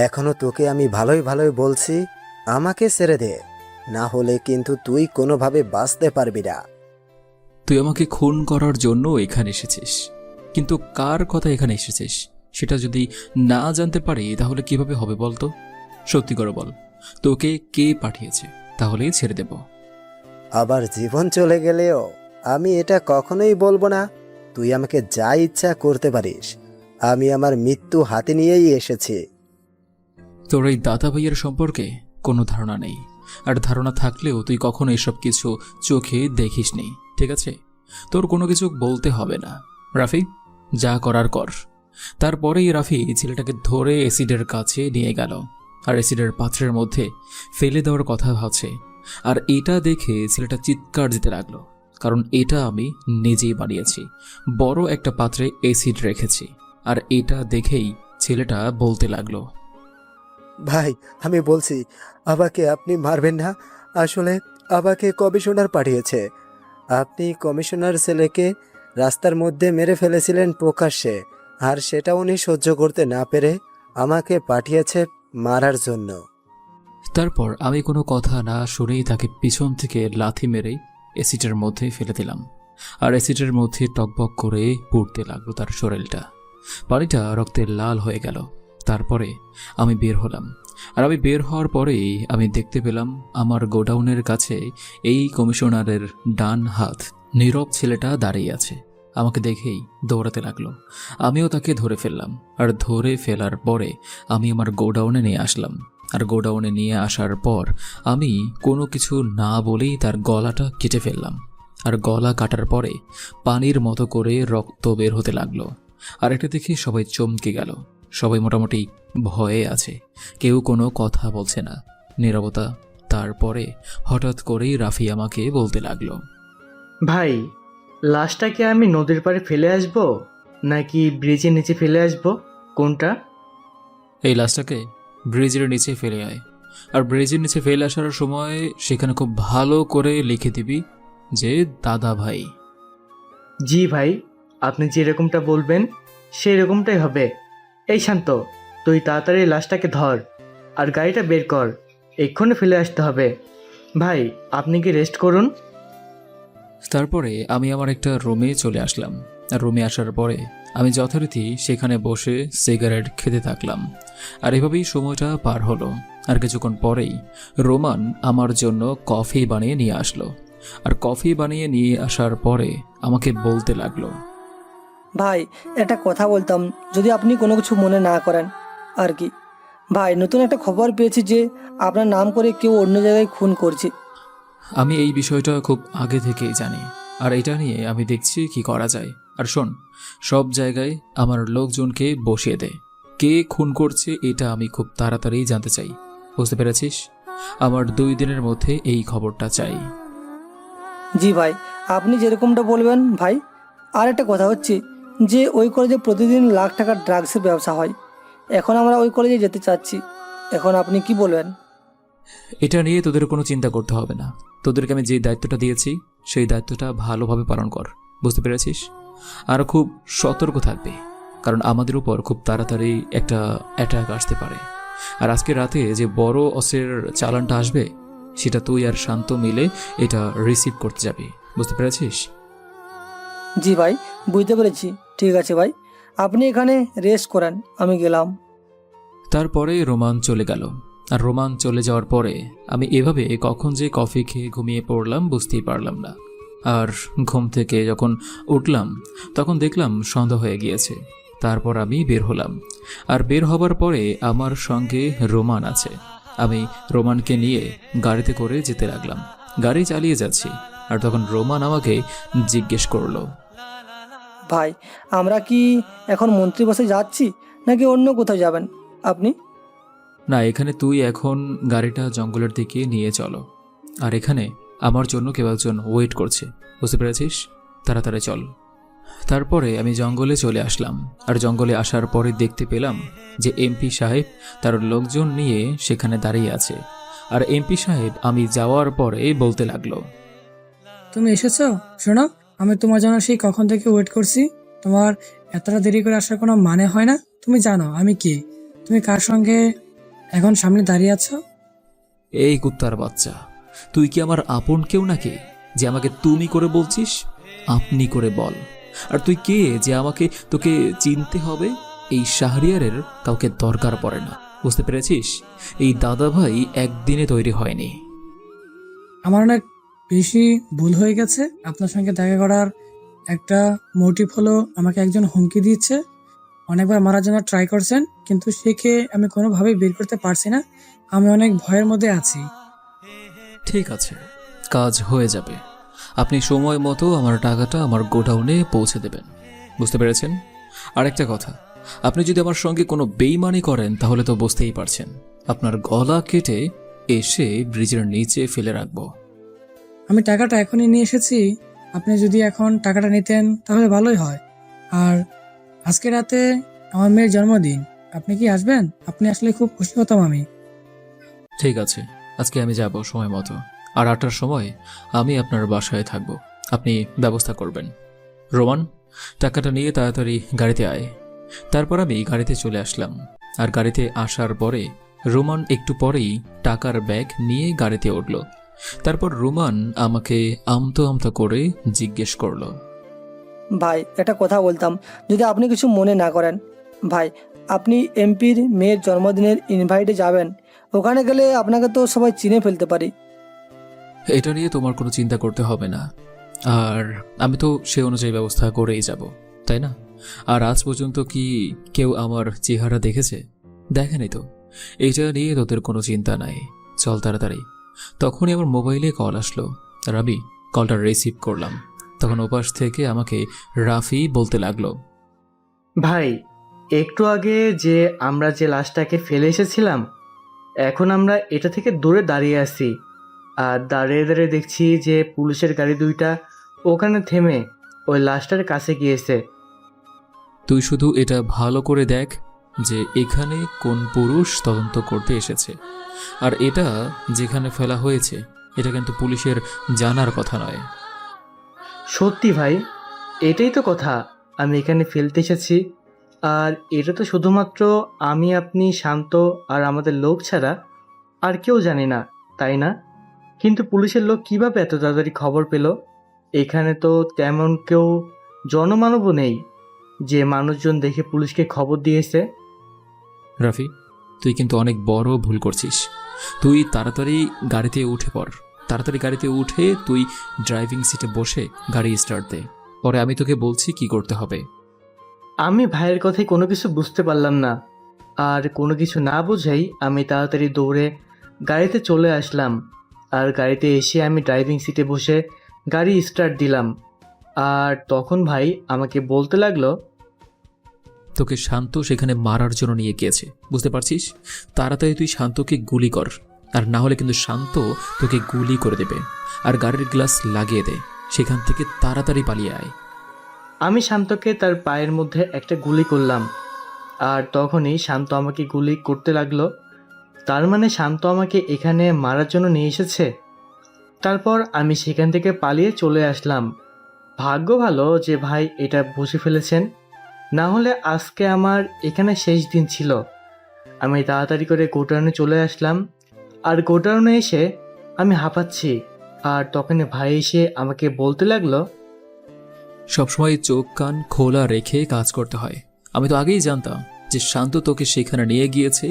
এখনো তোকে আমি ভালোই ভালোই বলছি, আমাকে ছেড়ে দে, না হলে কিন্তু তুই কোনোভাবে বাঁচতে পারবি না। তুই আমাকে খুন করার জন্য এখানে এসেছিস, কিন্তু কার কথা এখানে এসেছিস সেটা যদি না জানতে পারি তাহলে কিভাবে হবে বলতো? সত্যি করে বল, তোকে কে পাঠিয়েছে, তাহলেই ছেড়ে দেব। আবার জীবন চলে গেলেও আমি এটা কখনোই বলবো না। তুই আমাকে যা ইচ্ছা করতে পারিস, আমি আমার মৃত্যু হাতে নিয়েই এসেছি। তোর এই দাদা ভাইয়ের সম্পর্কে কোনো ধারণা নেই, আর ধারণা থাকলেও তুই কখনো এসব কিছু চোখে দেখিস নি, ঠিক আছে? তোর কোনো কিছু বলতে হবে না। রাফি, যা করার কর। তারপরেই রাফি ছেলেটাকে ধরে অ্যাসিডের কাছে নিয়ে গেল, আর অ্যাসিডের পাত্রের মধ্যে ফেলে দেওয়ার কথা ভাবছে। আর এটা দেখে ছেলেটা চিৎকার দিতে লাগলো, কারণ এটা আমি নিজেই বানিয়েছি, বড় একটা পাত্রে অ্যাসিড রেখেছি। আর এটা দেখেই ছেলেটা বলতে লাগলো, ভাই, আমি বলছি, আমাকে আপনি মারবেন না। আসলে আমাকে কমিশনার পাঠিয়েছে। আপনি কমিশনার ছেলেকে রাস্তার মধ্যে মেরে ফেলেছিলেন প্রকাশ্যে, আর সেটা উনি সহ্য করতে না পেরে আমাকে পাঠিয়েছে মারার জন্য। তারপর আমি কোনো কথা না শুনেই তাকে পিছন থেকে লাথি মেরেই অ্যাসিডের মধ্যে ফেলে দিলাম। আর অ্যাসিডের মধ্যে টকবক করে পুড়তে লাগলো তার শরীরটা, পানিটা রক্তে লাল হয়ে গেল। তারপরে আমি বের হলাম, আর আমি বের হওয়ার পরেই আমি দেখতে পেলাম আমার গোডাউনের কাছে এই কমিশনারের ডান হাত নীরব ছেলেটা দাঁড়িয়ে আছে। আমাকে দেখেই দৌড়াতে লাগলো, আমিও তাকে ধরে ফেললাম। আর ধরে ফেলার পরে আমি আমার গোডাউনে নিয়ে আসলাম। আর গোডাউনে নিয়ে আসার পর আমি কোনো কিছু না বলেই তার গলাটা কেটে ফেললাম। আর গলা কাটার পরে পানির মতো করে রক্ত বের হতে লাগলো। আর এটা দেখে সবাই চমকে গেল। সবাই মোটামুটি ভয়ে আছে, কেউ কোনো কথা বলছে না, নীরবতা। তারপরে হঠাৎ করেই রাফি আমাকে বলতে লাগলো, ভাই, লাশটাকে আমি নদীর পাড়ে ফেলে আসব নাকি ব্রিজের নিচে ফেলে আসব, কোনটা? এই লাশটাকে ব্রিজের নিচে ফেলে আয়। আর ব্রিজের নিচে ফেলে আসার সময় সেখানে খুব ভালো করে লিখে দিবি যে দাদা ভাই। জি ভাই, আপনি যেরকমটা বলবেন সেই রকমটাই হবে। এই শান্ত, তুই তাড়াতাড়ি লাশটাকে ধর আর গাড়িটা বের কর, এক্ষুনি ফেলে আসতে হবে। ভাই, আপনি কি রেস্ট করুন। তারপরে আমি আমার একটা রুমে চলে আসলাম। আর রুমে আসার পরে আমি যথারীতি সেখানে বসে সিগারেট খেতে থাকলাম। আর এভাবেই সময়টা পার হলো। আর কিছুক্ষণ পরেই রোমান আমার জন্য কফি বানিয়ে নিয়ে আসলো। আর কফি বানিয়ে নিয়ে আসার পরে আমাকে বলতে লাগলো, ভাই, একটা কথা বলতাম, যদি আপনি কোনো কিছু মনে না করেন আর কি। ভাই, নতুন একটা খবর পেয়েছি যে আপনার নাম করে কেউ অন্য জায়গায় খুন করছে। আমি এই বিষয়টা খুব আগে থেকেই জানি, আর এটা নিয়ে আমি দেখছি কি করা যায়। আর শোন, সব জায়গায় আমার লোকজনকে বসিয়ে দে। কে খুন করছে এটা আমি খুব তাড়াতাড়ি জানতে চাই, বুঝতে পেরেছিস? আমার 2 দিনের মধ্যে এই খবরটা চাই। জি ভাই, আপনি যেরকমটা বলবেন ভাই। আর একটা কথা হচ্ছে যে ওই কলেজে প্রতিদিন লাখ টাকার ড্রাগসের ব্যবসা হয়। এখন আমরা ওই কলেজে যেতে চাচ্ছি, এখন আপনি কি বলবেন? এটা নিয়ে তোদের কোনো চিন্তা করতে হবে না। তোদেরকে আমি যে দায়িত্বটা দিয়েছি সেই দায়িত্বটা ভালোভাবে পালন কর, বুঝতে পেরেছিস? আর খুব সতর্ক থাকবে, কারণ আমাদের উপর খুব তাড়াতাড়ি একটা অ্যাটাক আসতে পারে। আর আজকে রাতে যে বড় অস্ত্রের চালানটা আসবে সেটা তুই আর শান্ত মিলে এটা রিসিভ করতে যাবি, বুঝতে পেরেছিস? জি ভাই, বুঝতে পেরেছি। ঠিক আছে ভাই, আপনি এখানে রেস্ট করেন, আমি গেলাম। তারপরে রোমান চলে গেল। আর রোমান চলে যাওয়ার পরে আমি এভাবে কখন যে কফি খেয়ে ঘুমিয়ে পড়লাম বুঝতেই পারলাম না। আর ঘুম থেকে যখন উঠলাম তখন দেখলাম সন্ধ্যা হয়ে গিয়েছে। তারপর আমি বের হলাম। আর বের হবার পরে আমার সঙ্গে রোমান আছে। আমি রোমানকে নিয়ে গাড়িতে করে যেতে লাগলাম। গাড়ি চালিয়ে যাচ্ছি, আর তখন রোমান আমাকে জিজ্ঞেস করলো, ভাই, আমরা কি এখন মন্ত্রী বাসে যাচ্ছি নাকি অন্য কোথাও যাবেন আপনি? না, এখানে তুই এখন গাড়িটা জঙ্গলের দিকে নিয়ে চলো। আর এখানে আমার জন্য কেউ একজন ওয়েট করছে, বুঝতে পেরেছিস? তাড়াতাড়ি চল। তারপরে আমি জঙ্গলে চলে আসলাম। আর জঙ্গলে আসার পরে দেখতে পেলাম যে এমপি সাহেব তার লোকজন নিয়ে সেখানে দাঁড়িয়ে আছে। আর এমপি সাহেব আমি যাওয়ার পরে বলতে লাগলো, তুমি এসেছো? শোনো, আমি তোমার জন্য সেই কখন থেকে ওয়েট করছি। তোমার এতটা দেরি করে আসার কোনো মানে হয় না? তুমি জানো আমি কে, তুমি কার সঙ্গে এখন সামনে দাঁড়িয়ে আছো? এই কুত্তার বাচ্চা, তুই কি আমার আপন কেউ নাকি যে আমাকে তুমি করে বলছিস? আপনি করে বল। আর তুই কে যে আমাকে তোকে চিনতে হবে? এই শাহরিয়ারের কাউকে দরকার পড়ে না, বুঝতে পেরেছিস? এই দাদা ভাই একদিনে তৈরি হয়নি। আমার অনেক বেশি ভুল হয়ে গেছে। আপনার সঙ্গে দেখা করার একটা মোটিভ হলো আমাকে একজন হুমকি দিচ্ছে, অনেকবার মারার জন্য ট্রাই করছেন, কিন্তু সেকে আমি কোনোভাবেই বের করতে পারছি না। আমি অনেক ভয়ের মধ্যে আছি। ঠিক আছে, কাজ হয়ে যাবে। আপনি সময় মতো আমার টাকাটা আমার গোডাউনে পৌঁছে দেবেন, বুঝতে পেরেছেন? আরেকটা কথা, আপনি যদি আমার সঙ্গে কোনো বেইমানি করেন তাহলে তো বুঝতেই পারছেন, আপনার গলা কেটে এসে ব্রিজের নিচে ফেলে রাখবো। আমি টাকাটা এখনই নিয়ে এসেছি, আপনি যদি এখন টাকাটা নিতেন তাহলে ভালোই হয়। আর আজকে রাতে আমার মেয়ের জন্মদিন, আপনি কি আসবেন? আপনি আসলে খুব খুশি হতাম আমি। ঠিক আছে, আজকে আমি যাব সময় মতো, আর 8টার সময় আমি আপনার বাসায় থাকব। আপনি ব্যবস্থা করবেন। রোমান, টাকাটা নিয়ে তাড়াতাড়ি গাড়িতে আয়। তারপর আমি গাড়িতে চলে আসলাম। আর গাড়িতে আসার পরে রোমান একটু পরেই টাকার ব্যাগ নিয়ে গাড়িতে উঠল। তারপর রোমান আমাকে আমতো আমতো করে জিজ্ঞেস করলো, ভাই একটা কথা বলতাম, যদি আপনি কিছু মনে না করেন। ভাই, আপনি এমপির মেয়ের জন্মদিনের ইনভাইটে যাবেন, ওখানে গেলে আপনাকে তো সবাই চিনে ফেলতে পারি। এটা নিয়ে তোমার কোনো চিন্তা করতে হবে না, আর আমি তো সে অনুযায়ী ব্যবস্থা করেই যাব, তাই না? আর আজ পর্যন্ত কি কেউ আমার চেহারা দেখেছে? দেখেনি তো। এটা নিয়ে তোদের কোনো চিন্তা নাই, চল তাড়াতাড়ি। তখনই আমার মোবাইলে কল আসলো, আর আমি কলটা রিসিভ করলাম। তখন ওপাশ থেকে আমাকে রাফি বলতে লাগলো, ভাই, একটু আগে যে আমরা যে লাশটাকে ফেলে এসেছিলাম, এখন আমরা এটা থেকে দূরে দাঁড়িয়ে আছি। আর দাঁড়িয়ে দাঁড়িয়ে দেখছি যে পুলিশের গাড়ি দুইটা ওখানে থেমে ওই লাশটার কাছে গিয়েছে। তুই শুধু এটা ভালো করে দেখ যে এখানে কোন পুরুষ তদন্ত করতে এসেছে, আর এটা যেখানে ফেলা হয়েছে এটা কিন্তু পুলিশের জানার কথা নয়। সত্যি ভাই, এটাই তো কথা। আমি এখানে ফেলতে এসেছি, আর এটা তো শুধুমাত্র আমি, আপনি, শান্ত আর আমাদের লোক ছাড়া আর কেউ জানি না, তাই না? কিন্তু পুলিশের লোক কিভাবে এত তাড়াতাড়ি খবর পেল? এখানে তো তেমন কেউ জনমানবও নেই যে মানুষজন দেখে পুলিশকে খবর দিয়েছে। রাফি, তুই কিন্তু অনেক বড় ভুল করছিস। তুই তাড়াতাড়ি গাড়িতে উঠে পড়। তাড়াতাড়ি গাড়িতে উঠে তুই ড্রাইভিং সিটে বসে গাড়ি স্টার্ট দে। পরে আমি তোকে বলছি কি করতে হবে। আমি ভাইয়ের কথায় কোনো কিছু বুঝতে পারলাম না, আর কোনো কিছু না বুঝেই আমি তাড়াতাড়ি দৌড়ে গাড়িতে চলে আসলাম। আর গাড়িতে এসে আমি ড্রাইভিং সিটে বসে গাড়ি স্টার্ট দিলাম। আর তখন ভাই আমাকে বলতে লাগলো, তোকে শান্ত সেখানে মারার জন্য নিয়ে গিয়েছে, বুঝতে পারছিস? তাড়াতাড়ি তুই শান্তকে গুলি কর, আর না হলে কিন্তু শান্ত তোকে গুলি করে দেবে। আর গাড়ির গ্লাস লাগিয়ে দে, সেখান থেকে তাড়াতাড়ি পালিয়ে আয়। আমি শান্তকে তার পায়ের মধ্যে একটা গুলি করলাম। আর তখনই শান্ত আমাকে গুলি করতে লাগলো। তার মানে শান্ত আমাকে এখানে মারার জন্য নিয়ে এসেছে। তারপর আমি সেখান থেকে পালিয়ে চলে আসলাম। ভাগ্য ভালো যে ভাই এটা বুঝে ফেলেছেন, না হলে আজকে আমার এখানে শেষ দিন ছিল। আমি তাড়াতাড়ি করে গোডাউনে চলে আসলাম। আর গোডাউনে এসে আমি হাঁপাচ্ছি। আর তখনই ভাই এসে আমাকে বলতে লাগলো, সবসময় চোখ কান খোলা রেখে কাজ করতে হয়। আমি তো আগেই জানতাম যে শান্ত তোকে সেখানে নিয়ে গিয়েছে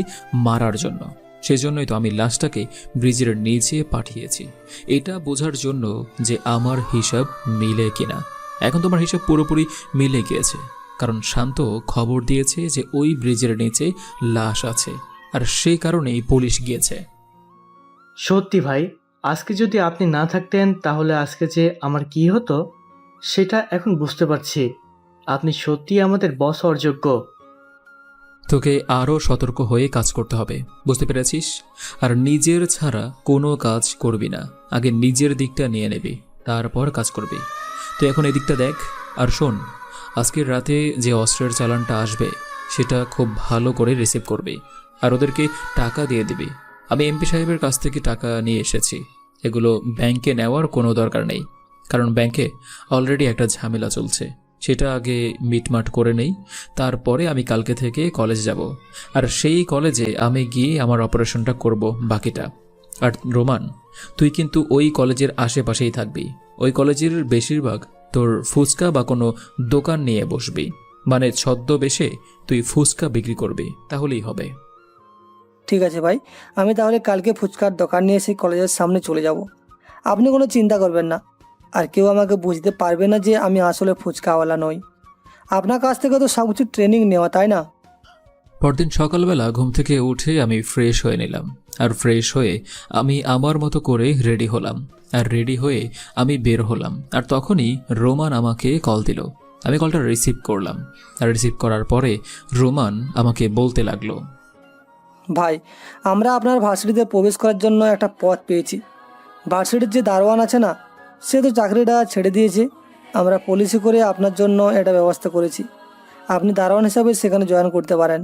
মারার জন্য। সেজন্যই তো আমি লাশটাকে ব্রিজের নিচে পাঠিয়েছি, এটা বোঝার জন্য যে আমার হিসাব মিলে কিনা। এখন তোমার হিসাব পুরোপুরি মিলে গিয়েছে, কারণ শান্ত খবর দিয়েছে যে ওই ব্রিজের নিচে লাশ আছে, আর সেই কারণেই পুলিশ গিয়েছে। সত্যি ভাই, আজকে যদি আপনি না থাকতেন তাহলে আজকে যে আমার কি হতো সেটা এখন বুঝতে পারছি। আপনি সত্যি আমাদের বস হওয়ার যোগ্য। তোকে আরও সতর্ক হয়ে কাজ করতে হবে, বুঝতে পেরেছিস? আর নিজের ছাড়া কোনো কাজ করবি না, আগে নিজের দিকটা নিয়ে নেবি, তারপর কাজ করবি। তুই এখন এদিকটা দেখ। আর শোন, আজকের রাতে যে অস্ত্রের চালানটা আসবে সেটা খুব ভালো করে রিসিভ করবি, আর ওদেরকে টাকা দিয়ে দিবি। আমি এমপি সাহেবের কাছ থেকে টাকা নিয়ে এসেছি, এগুলো ব্যাংকে নেওয়ার কোনো দরকার নেই, কারণ ব্যাংকে অলরেডি একটা ঝামেলা চলছে, সেটা আগে মিটমাট করে নেই, তারপরে আমি কালকে থেকে কলেজ যাব। আর সেই কলেজে আমি গিয়ে আমার অপারেশনটা করব বাকিটা। আর রোমান, তুই কিন্তু ওই কলেজের আশেপাশেই থাকবি। ওই কলেজের বেশিরভাগ তোর ফুচকা বা কোনো দোকান নিয়ে বসবি, মানে ছদ্মবেশে তুই ফুচকা বিক্রি করবি, তাহলেই হবে। ঠিক আছে ভাই, আমি তাহলে কালকে ফুচকার দোকান নিয়ে সেই কলেজের সামনে চলে যাব। আপনি কোনো চিন্তা করবেন না, আর কেউ আমাকে বুঝতে পারবে না যে আমি আসলে ফুচকাওয়ালা নই। আপনার কাছ থেকে তো সব কিছু ট্রেনিং নেওয়া, তাই না? পরদিন সকালবেলা ঘুম থেকে উঠে আমি ফ্রেশ হয়ে নিলাম, আর ফ্রেশ হয়ে আমি আমার মতো করে রেডি হলাম, আর রেডি হয়ে আমি বের হলাম। আর তখনই রোমান আমাকে কল দিল। আমি কলটা রিসিভ করলাম, আর রিসিভ করার পরে রোমান আমাকে বলতে লাগলো, ভাই, আমরা আপনার ভার্সিটিতে প্রবেশ করার জন্য একটা পথ পেয়েছি। ভার্সিটির যে দারোয়ান আছে না, সে তো চাকরিটা ছেড়ে দিয়েছে। আমরা পলিসি করে আপনার জন্য এটা ব্যবস্থা করেছি। আপনি দারোয়ান হিসাবে সেখানে জয়েন করতে পারেন।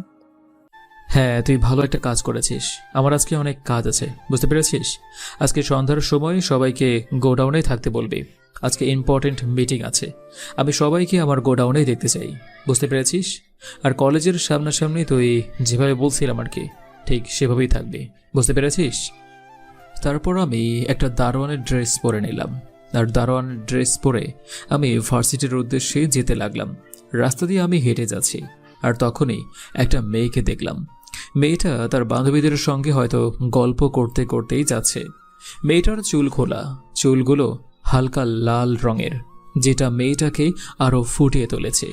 হ্যাঁ, তুই ভালো একটা কাজ করেছিস। আমার আজকে অনেক কাজ আছে, বুঝতে পেরেছিস? আজকে সন্ধ্যার সময় সবাইকে গোডাউনে থাকতে বলবি। আজকে ইম্পর্টেন্ট মিটিং আছে, আমি সবাইকে আমার গোডাউনেই দেখতে চাই, বুঝতে পেরেছিস? আর কলেজের সামনাসামনি তুই যেভাবে বলছিলাম আর কি, ঠিক সেভাবেই থাকবি, বুঝতে পেরেছিস? তারপর আমি একটা দারোয়ানের ড্রেস পরে নিলাম, আর দারোয়ানের ড্রেস পরে আমি ভার্সিটির উদ্দেশ্যে যেতে লাগলাম। রাস্তা দিয়ে আমি হেঁটে যাচ্ছি, আর তখনই একটা মেয়েকে দেখলাম। মেয়েটা তার বান্ধবীদের সঙ্গে হয়তো গল্প করতে করতেই যাচ্ছে। মেয়েটার চুল খোলা, চুলগুলো হালকা লাল রঙের, যেটা মেয়েটাকে আরো ফুটিয়ে তুলেছে।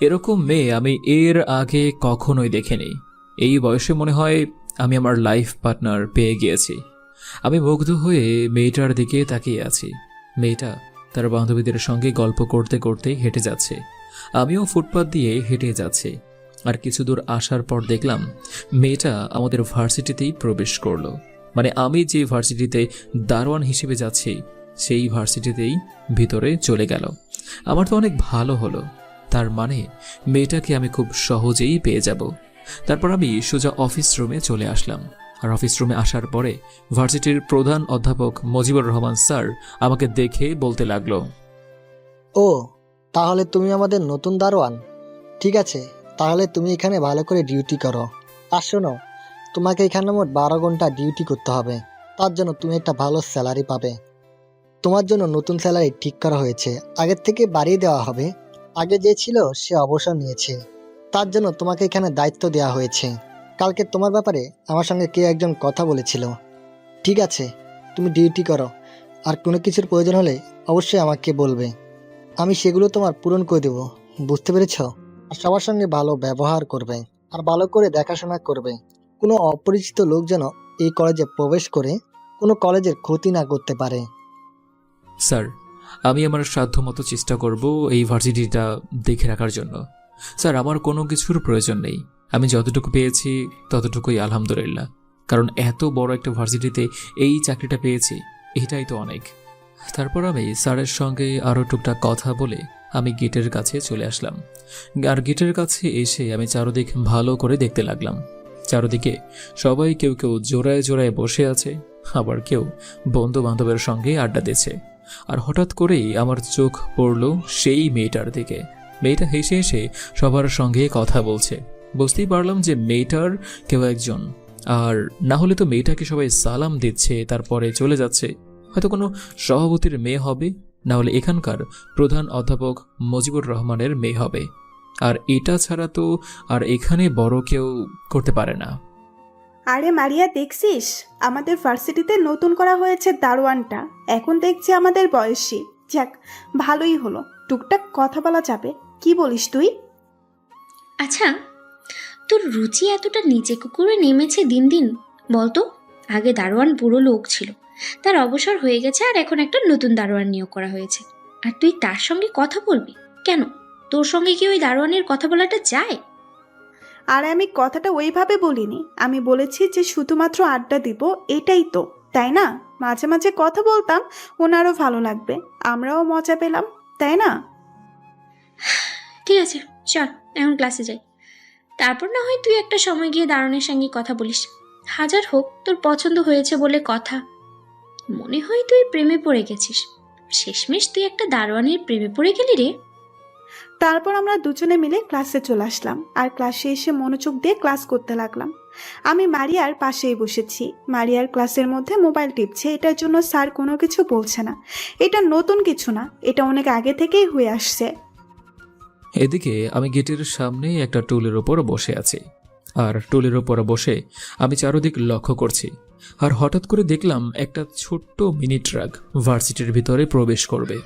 এরকম মেয়ে আমি এর আগে কখনোই দেখিনি। এই বয়সে মনে হয় আমি আমার লাইফ পার্টনার পেয়ে গিয়েছি। আমি মুগ্ধ হয়ে মেয়েটার দিকে তাকিয়ে আছি। মেয়েটা তার বান্ধবীদের সঙ্গে গল্প করতে করতেই হেঁটে যাচ্ছে, আমিও ফুটপাত দিয়ে হেঁটে যাচ্ছি। আর কিছু দূর আসার পর দেখলাম মেয়েটা আমাদের ভার্সিটিতেই প্রবেশ করলো, মানে আমি যে ভার্সিটিতে দারোয়ান হিসেবে যাচ্ছি সেই ভার্সিটিতেই ভিতরে চলে গেল। আমার তো অনেক ভালো হলো, তার মানে মেয়েটাকে আমি খুব সহজেই পেয়ে যাব। তারপর আমি সোজা অফিস রুমে চলে আসলাম। আর অফিস রুমে আসার পরে ভার্সিটির প্রধান অধ্যাপক মুজিবুর রহমান স্যার আমাকে দেখে বলতে লাগলো, ও, তাহলে তুমি আমাদের নতুন দারোয়ান? ঠিক আছে, তাহলে তুমি এখানে ভালো করে ডিউটি করো। আর শোনো, তোমাকে এখানে মোট 12 ঘন্টা ডিউটি করতে হবে। তার জন্য তুমি একটা ভালো স্যালারি পাবে। তোমার জন্য নতুন স্যালারি ঠিক করা হয়েছে, আগের থেকে বাড়িয়ে দেওয়া হবে। আগে যে ছিল সে অবসর নিয়েছে, তার জন্য তোমাকে এখানে দায়িত্ব দেওয়া হয়েছে। কালকে তোমার ব্যাপারে আমার সঙ্গে কে একজন কথা বলেছিল। ঠিক আছে, তুমি ডিউটি করো, আর কোনো কিছুর প্রয়োজন হলে অবশ্যই আমাকে বলবে, আমি সেগুলো তোমার পূরণ করে দেবো, বুঝতে পেরেছ? আর সবার সঙ্গে ভালো ব্যবহার করবে, আর ভালো করে দেখাশোনা করবে। কোনো অপরিচিত লোক যেন এই কলেজে প্রবেশ করে কোনো কলেজের ক্ষতি না করতে পারে। স্যার, আমি আমার সাধ্যমতো চেষ্টা করব এই ভার্সিটিটা দেখে রাখার জন্য। স্যার, আমার কোনো কিছুর প্রয়োজন নেই, আমি যতটুকু পেয়েছি ততটুকুই আলহামদুলিল্লাহ। কারণ এত বড় একটা ভার্সিটিতে এই চাকরিটা পেয়েছি, এটাই তো অনেক। তারপর আমি স্যারের সঙ্গে আরও টুকটাক কথা বলে আমি গেটের কাছে চলে আসলাম। আর গেটের কাছে এসে আমি চারদিক ভালো করে দেখতে লাগলাম। চারদিকে সবাই কেউ কেউ জোড়ায় জোড়ায় বসে আছে, আবার কেউ বন্ধু বান্ধবের সঙ্গে আড্ডা দিচ্ছে। আর হঠাৎ করেই আমার চোখ পড়ল সেই মেয়েটার দিকে। মেয়েটা হেসে হেসে সবার সঙ্গে কথা বলছে। বুঝতেই পারলাম যে মেয়েটার কেউ একজন, আর না হলে তো মেয়েটাকে সবাই সালাম দিচ্ছে তারপরে চলে যাচ্ছে। হয়তো কোনো সভাপতির মেয়ে হবে, না হলে এখানকার প্রধান অধ্যাপক মুজিবুর রহমানের মেয়ে হবে। আর এটা ছাড়া তো আর এখানে বড় কেউ করতে পারে না। আরে মারিয়া, দেখছিস আমাদের ভার্সিটিতে নতুন করা হয়েছে দারোয়ানটা, এখন দেখছি আমাদের বয়সী। যাক, ভালোই হলো, টুকটাক কথা বলা যাবে। কি বলিস তুই? আচ্ছা, তোর রুচি এতটা নিচে কুকুরে নেমেছে দিন দিন, বলতো? আগে দারোয়ান বুড়ো লোক ছিল, তার অবসর হয়ে গেছে, আর এখন একটা নতুন দারোয়ান নিয়োগ করা হয়েছে, আর তুই তার সঙ্গে কথা বলবি কেন? তোর সঙ্গে কি ওই দারোয়ানের কথা বলাটা যায়? আর আমি কথাটা ওইভাবে বলিনি, আমি বলেছি যে শুধুমাত্র আড্ডা দিব, এটাই তো, তাই না? মাঝে মাঝে কথা বলতাম, ওনারও ভালো লাগবে, আমরাও মজা পেলাম, তাই না? ঠিক আছে, চল এখন ক্লাসে যাই, তারপর না হয় তুই একটা সময় গিয়ে দারোয়ানের সঙ্গে কথা বলিস। হাজার হোক তোর পছন্দ হয়েছে বলে কথা, মনে হয় তুই প্রেমে পড়ে গেছিস। শেষমেশ তুই একটা দারোয়ানের প্রেমে পড়ে গেলি রে। তারপর আমরা দুজনে মিলে ক্লাসে চলে আসলাম আর ক্লাসে এসে মনোযোগ দিয়ে ক্লাস করতে লাগলাম। আমি মারিয়ার পাশেই বসেছি। মারিয়ার ক্লাসের মধ্যে মোবাইল টিপছে, এটার জন্য স্যার কোনো কিছু বলছে না। এটা নতুন কিছু না, এটা অনেক আগে থেকেই হয়ে আসছে। এদিকে আমি গেটের সামনে একটা টুলের ওপর বসে আছি, আর টুলের ওপর বসে আমি চারদিক লক্ষ্য করছি। আর হঠাৎ করে দেখলাম একটা ছোট্ট মিনি ট্রাক ভার্সিটির ভিতরে প্রবেশ করবে।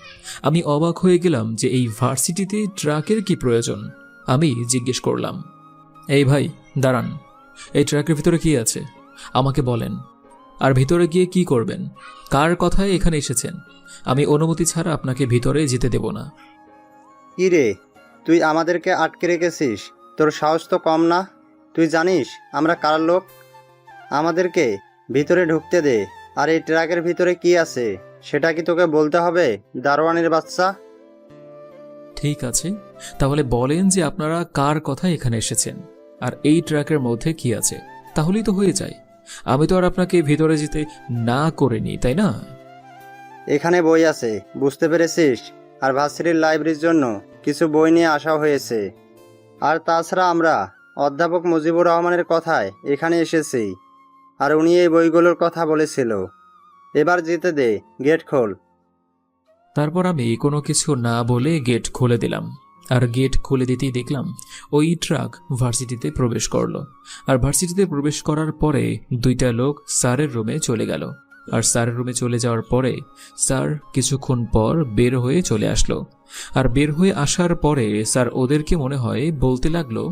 আমি অবাক হয়ে গেলাম যে এই ভার্সিটিতে ট্রাকের কি প্রয়োজন। আমি জিজ্ঞেস করলাম, এই ভাই দাঁড়ান, এই ট্রাকের ভিতরে কি আছে আমাকে বলেন, আর ভিতরে গিয়ে কি করবেন, কার কথায় এখানে এসেছেন? আমি অনুমতি ছাড়া আপনাকে ভিতরে যেতে দেব না। কি রে, তুই আমাদেরকে আটকে রেখেছিস? তোর সাহস তো কম না। তুই জানিস আমরা কার লোক? আমাদেরকে ভিতরে ঢুকতে দে। আর এই ট্রাকের ভিতরে কি আছে সেটা কি তোকে বলতে হবে, দারোয়ানের বাচ্চা? ঠিক আছে, তাহলে বলেন যে আপনারা কার কথায় এখানে এসেছেন, আর এই ট্রাকের মধ্যে কি আছে, তাহলেই তো হয়ে যায়। আমি তো আর আপনাকে ভিতরে যেতে না করিনি, তাই না? এখানে বই আছে, বুঝতে পেরেছিস? আর ভার্সিটির লাইব্রেরির জন্য কিছু বই নিয়ে আসা হয়েছে। আর তাছাড়া আমরা অধ্যাপক মুজিবুর রহমানের কথায় এখানে এসেছি, আর উনি এই বইগুলোর কথা বলেছিল। এবার যেতে দে, গেট খোল। তারপর আমি কোনো কিছু না বলে গেট খুলে দিলাম। আর গেট খুলে দিতেই দেখলাম ওই ট্রাক ভার্সিটিতে প্রবেশ করলো। আর ভার্সিটিতে প্রবেশ করার পরে দুইটা লোক স্যারের রুমে চলে গেল। আর স্যারের রুমে চলে যাওয়ার পরে স্যার কিছুক্ষণ পর বের হয়ে চলে আসলো। আর বের হয়ে আসার পরে স্যার ওদেরকে মনে হয় বলতে লাগলো,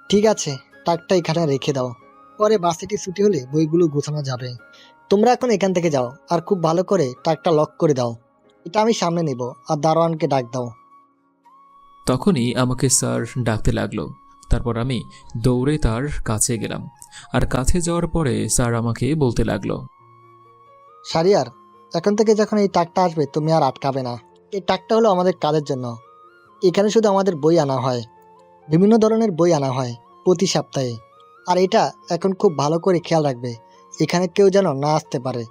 ঠিক আছে, ট্রাকটা এখানে রেখে দাও, পরে ভার্সিটি ছুটি হলে বইগুলো গোছানো যাবে। তোমরা এখন এখান থেকে যাও, আর খুব ভালো করে ট্রাকটা লক করে দাও। এটা আমি সামনে নেব, আর দারোয়ানকে ডাক দাও। তখনই আমাকে স্যার ডাকতে লাগলো। তারপর আমি দৌড়ে তার কাছে গেলাম। আর কাছে যাওয়ার পরে স্যার আমাকে বলতে লাগলো, শারিয়ার, এখন থেকে যখন এই ট্রাকটা আসবে তুমি আর আটকাবে না। এই ট্রাকটা হলো আমাদের কাজের জন্য। এখানে শুধু আমাদের বই আনা হয়, বিভিন্ন ধরনের বই আনা হয় প্রতি সপ্তাহে। আর এটা এখন খুব ভালো করে খেয়াল রাখবে, এখানে কেউ যেন না আসতে পারে,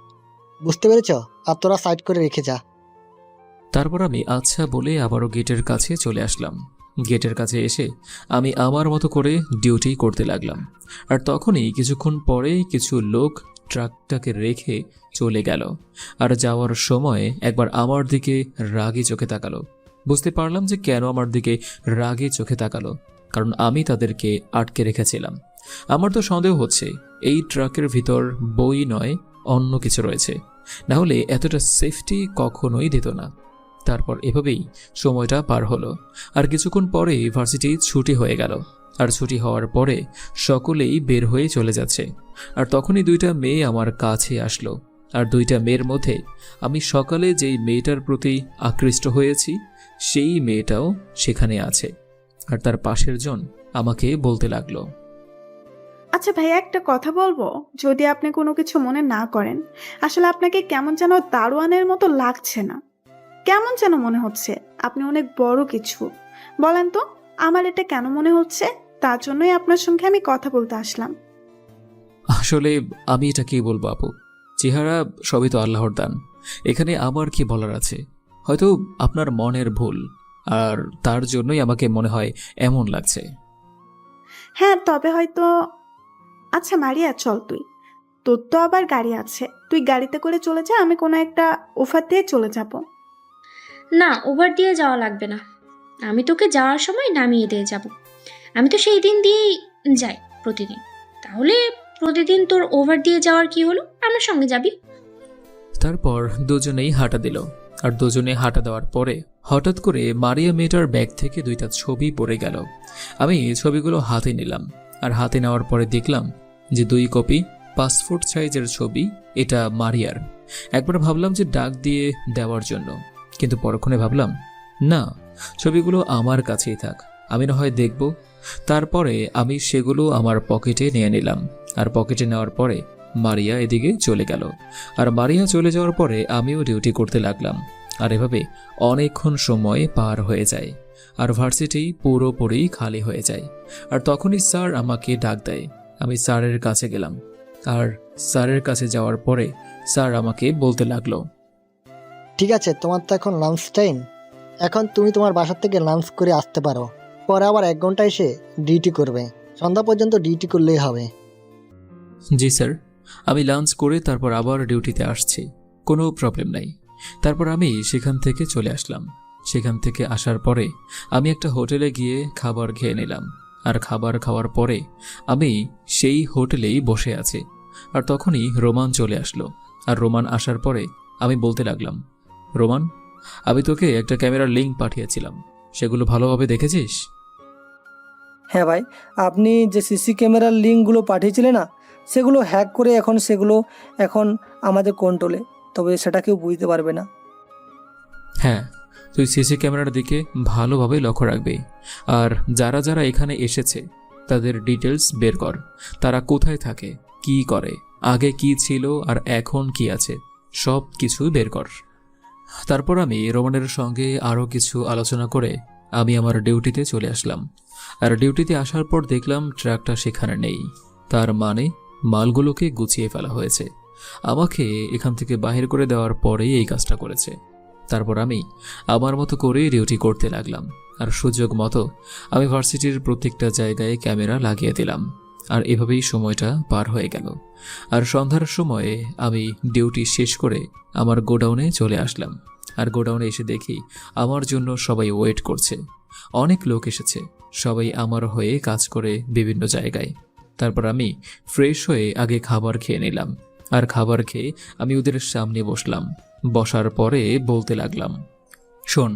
বুঝতে পেরেছ? আর তোরা সাইড করে রেখে যা। তারপর আমি আচ্ছা বলে আবারও গেটের কাছে চলে আসলাম। গেটের কাছে এসে আমি আমার মতো করে ডিউটি করতে লাগলাম। আর তখনই কিছুক্ষণ পরে কিছু লোক ট্রাকটাকে রেখে চলে গেল। আর যাওয়ার সময় একবার আমার দিকে রাগী চোখে তাকালো। বুঝতে পারলাম যে কেন আমার দিকে রাগী চোখে তাকালো, কারণ আমি তাদেরকে আটকে রেখেছিলাম। আমার তো সন্দেহ হচ্ছে এই ট্রাকের ভিতর বই নয়, অন্য কিছু রয়েছে, না হলে এতটা সেফটি কখনোই দিত না। তারপর এভাবেই সময়টা পার হলো। আর কিছুক্ষণ পরে ভার্সিটি ছুটি হয়ে গেল। আর ছুটি হওয়ার পরে সকলেই বের হয়ে চলে যাচ্ছে। আর তখনই দুইটা মেয়ে আমার কাছে আসলো। আর দুইটা মেয়ের মধ্যে আমি সকালে যেই মেয়েটার প্রতি আকৃষ্ট হয়েছি সেই মেয়েটাও সেখানে আছে। আর তার পাশের জন আমাকে বলতে লাগলো, আচ্ছা ভাইয়া, একটা কথা বলবো, যদি আপনি কোনো কিছু মনে না করেন। আসলে আপনাকে কেমন যেন দারোয়ানের মতো লাগছে না, কেমন যেন মনে হচ্ছে আপনি অনেক বড় কিছু। বলেন তো আমার এটা কেন মনে হচ্ছে? তার জন্যই আপনার সঙ্গে আমি কথা বলতে আসলাম। আসলে আমি এটা কি বলবো আপু, চেহারা সবই তো আল্লাহর দান, এখানে আমার কি বলার আছে। হয়তো আপনার মনের ভুল, আর তার জন্যই আমাকে মনে হয় এমন লাগছে। হ্যাঁ, তবে হয়তো। আচ্ছা মারিয়া, চল তুই, তোর তো আবার গাড়ি আছে, তুই গাড়িতে করে চলে যা, আমি কোনো একটা ওভার দিয়ে চলে যাব। না, ওভার দিয়ে যাওয়া লাগবে না, আমি তোকে যাওয়ার সময় নামিয়ে দিয়ে যাব। আমি তো সেই দিন দিয়েই যাই প্রতিদিন। তাহলে প্রতিদিন তোর ওভার দিয়ে যাওয়ার কি হলো? আমার সঙ্গে যাবি। তারপর দুজনেই হাঁটা দিল। আর দুজনে হাঁটা দেওয়ার পরে হঠাৎ করে মারিয়া মেয়েটার ব্যাগ থেকে দুইটা ছবি পড়ে গেল। আমি ছবিগুলো হাতে নিলাম। আর হাতে নেওয়ার পরে দেখলাম যে 2 কপি পাসপোর্ট সাইজের ছবি। এটা মারিয়ার। একবার ভাবলাম যে ডাক দিয়ে দেওয়ার জন্য, কিন্তু পরক্ষণে ভাবলাম না, ছবিগুলো আমার কাছেই থাক, আমি না হয় দেখব। তারপরে আমি সেগুলো আমার পকেটে নিয়ে নিলাম। আর পকেটে নেওয়ার পরে মারিয়া এদিকে চলে গেল। আর মারিয়া চলে যাওয়ার পরে আমিও ডিউটি করতে লাগলাম। আর এভাবে অনেকক্ষণ সময় পার হয়ে যায়। আর ভার্সিটি পুরোপুরি খালি হয়ে যায়। আর তখনই স্যার আমাকে ডাক দেয়। আমি স্যারের কাছে গেলাম। আর স্যারের কাছে যাওয়ার পরে স্যার আমাকে বলতে লাগলো, ঠিক আছে, তোমার তো এখন লাঞ্চ টাইম, এখন তুমি তোমার বাসার থেকে লাঞ্চ করে আসতে পারো, পরে আবার 1 ঘন্টা এসে ডিউটি করবে। সন্ধ্যা পর্যন্ত ডিউটি করলেই হবে। জি স্যার, আমি লাঞ্চ করে তারপর আবার ডিউটিতে আসছি, কোনো প্রবলেম নাই। তারপর আমি সেখান থেকে চলে আসলাম। সেখান থেকে আসার পরে আমি একটা হোটেলে গিয়ে খাবার খেয়ে নিলাম। আর খাবার খাওয়ার পরে আমি সেই হোটেলেই বসে আছি। আর তখনই রোমান চলে আসলো। আর রোমান আসার পরে আমি বলতে লাগলাম, রোমান, আমি তোকে একটা ক্যামেরার লিঙ্ক পাঠিয়েছিলাম, সেগুলো ভালোভাবে দেখেছিস? হ্যাঁ ভাই, আপনি যে সিসি ক্যামেরার লিঙ্কগুলো পাঠিয়েছিলেন না, সেগুলো হ্যাক করে সেগুলো এখন আমাদের কন্ট্রোলে, তবে সেটা কেউ বুঝতে পারবে না। হ্যাঁ, তুই সিসি ক্যামেরার দিকে ভালোভাবে লক্ষ্য রাখবি। আর যারা যারা এখানে এসেছে তাদের ডিটেলস বের কর। তারা কোথায় থাকে, কি করে, আগে কি ছিল আর এখন কি আছে, সব কিছু বের কর। তারপর আমি রোমানের সঙ্গে আরও কিছু আলোচনা করে আমি আমার ডিউটিতে চলে আসলাম। আর ডিউটিতে আসার পর দেখলাম ট্রাকটা সেখানে নেই। তার মানে মালগুলোকে গুছিয়ে ফেলা হয়েছে। আমাকে এখান থেকে বাহির করে দেওয়ার পরেই এই কাজটা করেছে। তারপর আমি আমার মতো করে ডিউটি করতে লাগলাম। আর সুযোগ মতো আমি ভার্সিটির প্রত্যেকটা জায়গায় ক্যামেরা লাগিয়ে দিলাম। আর এভাবেই সময়টা পার হয়ে গেল। আর সন্ধ্যার সময়ে আমি ডিউটি শেষ করে আমার গোডাউনে চলে আসলাম। আর গোডাউনে এসে দেখি আমার জন্য সবাই ওয়েট করছে। অনেক লোক এসেছে, সবাই আমার হয়ে কাজ করে বিভিন্ন জায়গায়। তারপর আমি ফ্রেশ হয়ে আগে খাবার খেয়ে নিলাম। আর খাবার খেয়ে আমি ওদের সামনে বসলাম। বসার পরে বলতে লাগলাম, শোন,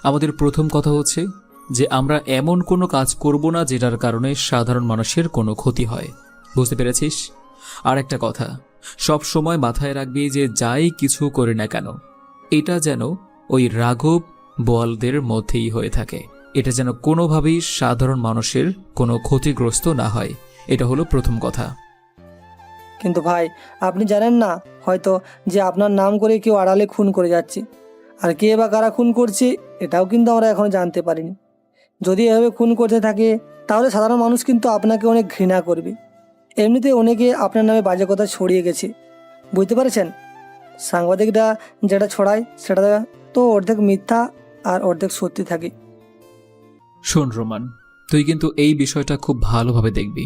আমাদের প্রথম কথা হচ্ছে যে আমরা এমন কোনো কাজ করব না যেটার কারণে সাধারণ মানুষের কোনো ক্ষতি হয়। বুঝতে পেরেছিস? আর একটা কথা, সব সময় মাথায় রাখবি যে যাই কিছু করে না কেন, এটা যেন ওই রাঘব বোয়ালদের মধ্যেই হয়ে থাকে। এটা যেন কোনোভাবেই সাধারণ মানুষের কোনো ক্ষতিগ্রস্ত না হয়। এটা হলো প্রথম কথা। কিন্তু ভাই, আপনি জানেন না হয়তো যে আপনার নাম করে কেউ আড়ালে খুন করে যাচ্ছে, আর কে বা কারা খুন করছে এটাও কিন্তু আমরা এখনো জানতে পারিনি। যদি এভাবে খুন করতে থাকে তাহলে সাধারণ মানুষ কিন্তু আপনাকে অনেক ঘৃণা করবে। এমনিতে অনেকে আপনার নামে বাজে কথা ছড়িয়ে গেছে, বুঝতে পারছেন? সাংবাদিকরা যেটা ছড়ায় সেটা তো অর্ধেক মিথ্যা আর অর্ধেক সত্যি থাকে। শোন রোমান, তুই কিন্তু এই বিষয়টা খুব ভালোভাবে দেখবি